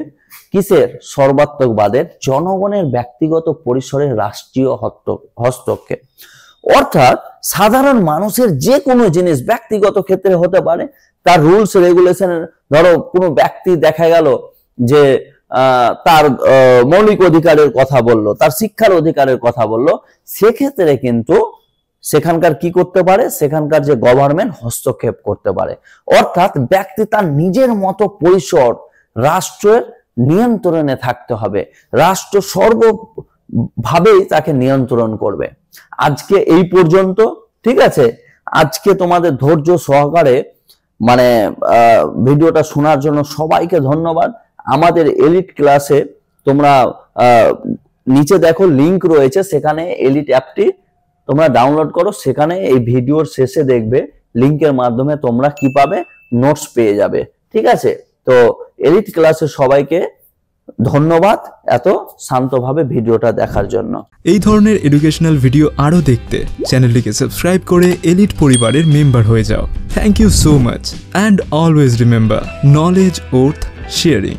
কিসের, সর্বাত্মকবাদের, জনগণের ব্যক্তিগত পরিসরে রাষ্ট্রীয় হস্তক্ষেপ। অর্থাৎ সাধারণ মানুষের যে কোনো জিনিস ব্যক্তিগত ক্ষেত্রে হতে পারে, তার রুলস রেগুলেশন, ধরো কোনো ব্যক্তি দেখা গেল যে তার মৌলিক অধিকারের কথা বললো, তার শিক্ষার অধিকারের কথা বললো, সেক্ষেত্রে কিন্তু সেখানকার কি করতে পারে, সেখানকার যে গভর্নমেন্ট হস্তক্ষেপ করতে পারে। অর্থাৎ ব্যক্তি তার নিজের মতো পরিসর, রাষ্ট্রের নিয়ন্ত্রণে থাকতে হবে, রাষ্ট্র সর্বভাবেই তাকে নিয়ন্ত্রণ করবে। আজকে এই পর্যন্ত, ঠিক আছে। আজকে তোমাদের ধৈর্য সহকারে মানে ভিডিওটা শোনার জন্য সবাইকে ধন্যবাদ। আমাদের এলিট ক্লাসে তোমরা নিচে দেখো লিংক রয়েছে, সেখানে এলিট অ্যাপটি তোমরা ডাউনলোড করো, সেখানে এই ভিডিওর শেষে দেখবে লিংকের মাধ্যমে তোমরা কি পাবে, নোটস পেয়ে যাবে, ঠিক আছে। তো এলিট ক্লাসে সবাইকে ধন্যবাদ এত শান্তভাবে ভিডিওটা দেখার জন্য। এই ধরনের এডুকেশনাল ভিডিও আরও দেখতে চ্যানেলটিকে সাবস্ক্রাইব করে এলিট পরিবারের মেম্বার হয়ে যাও। Thank you so much and always remember, knowledge worth sharing.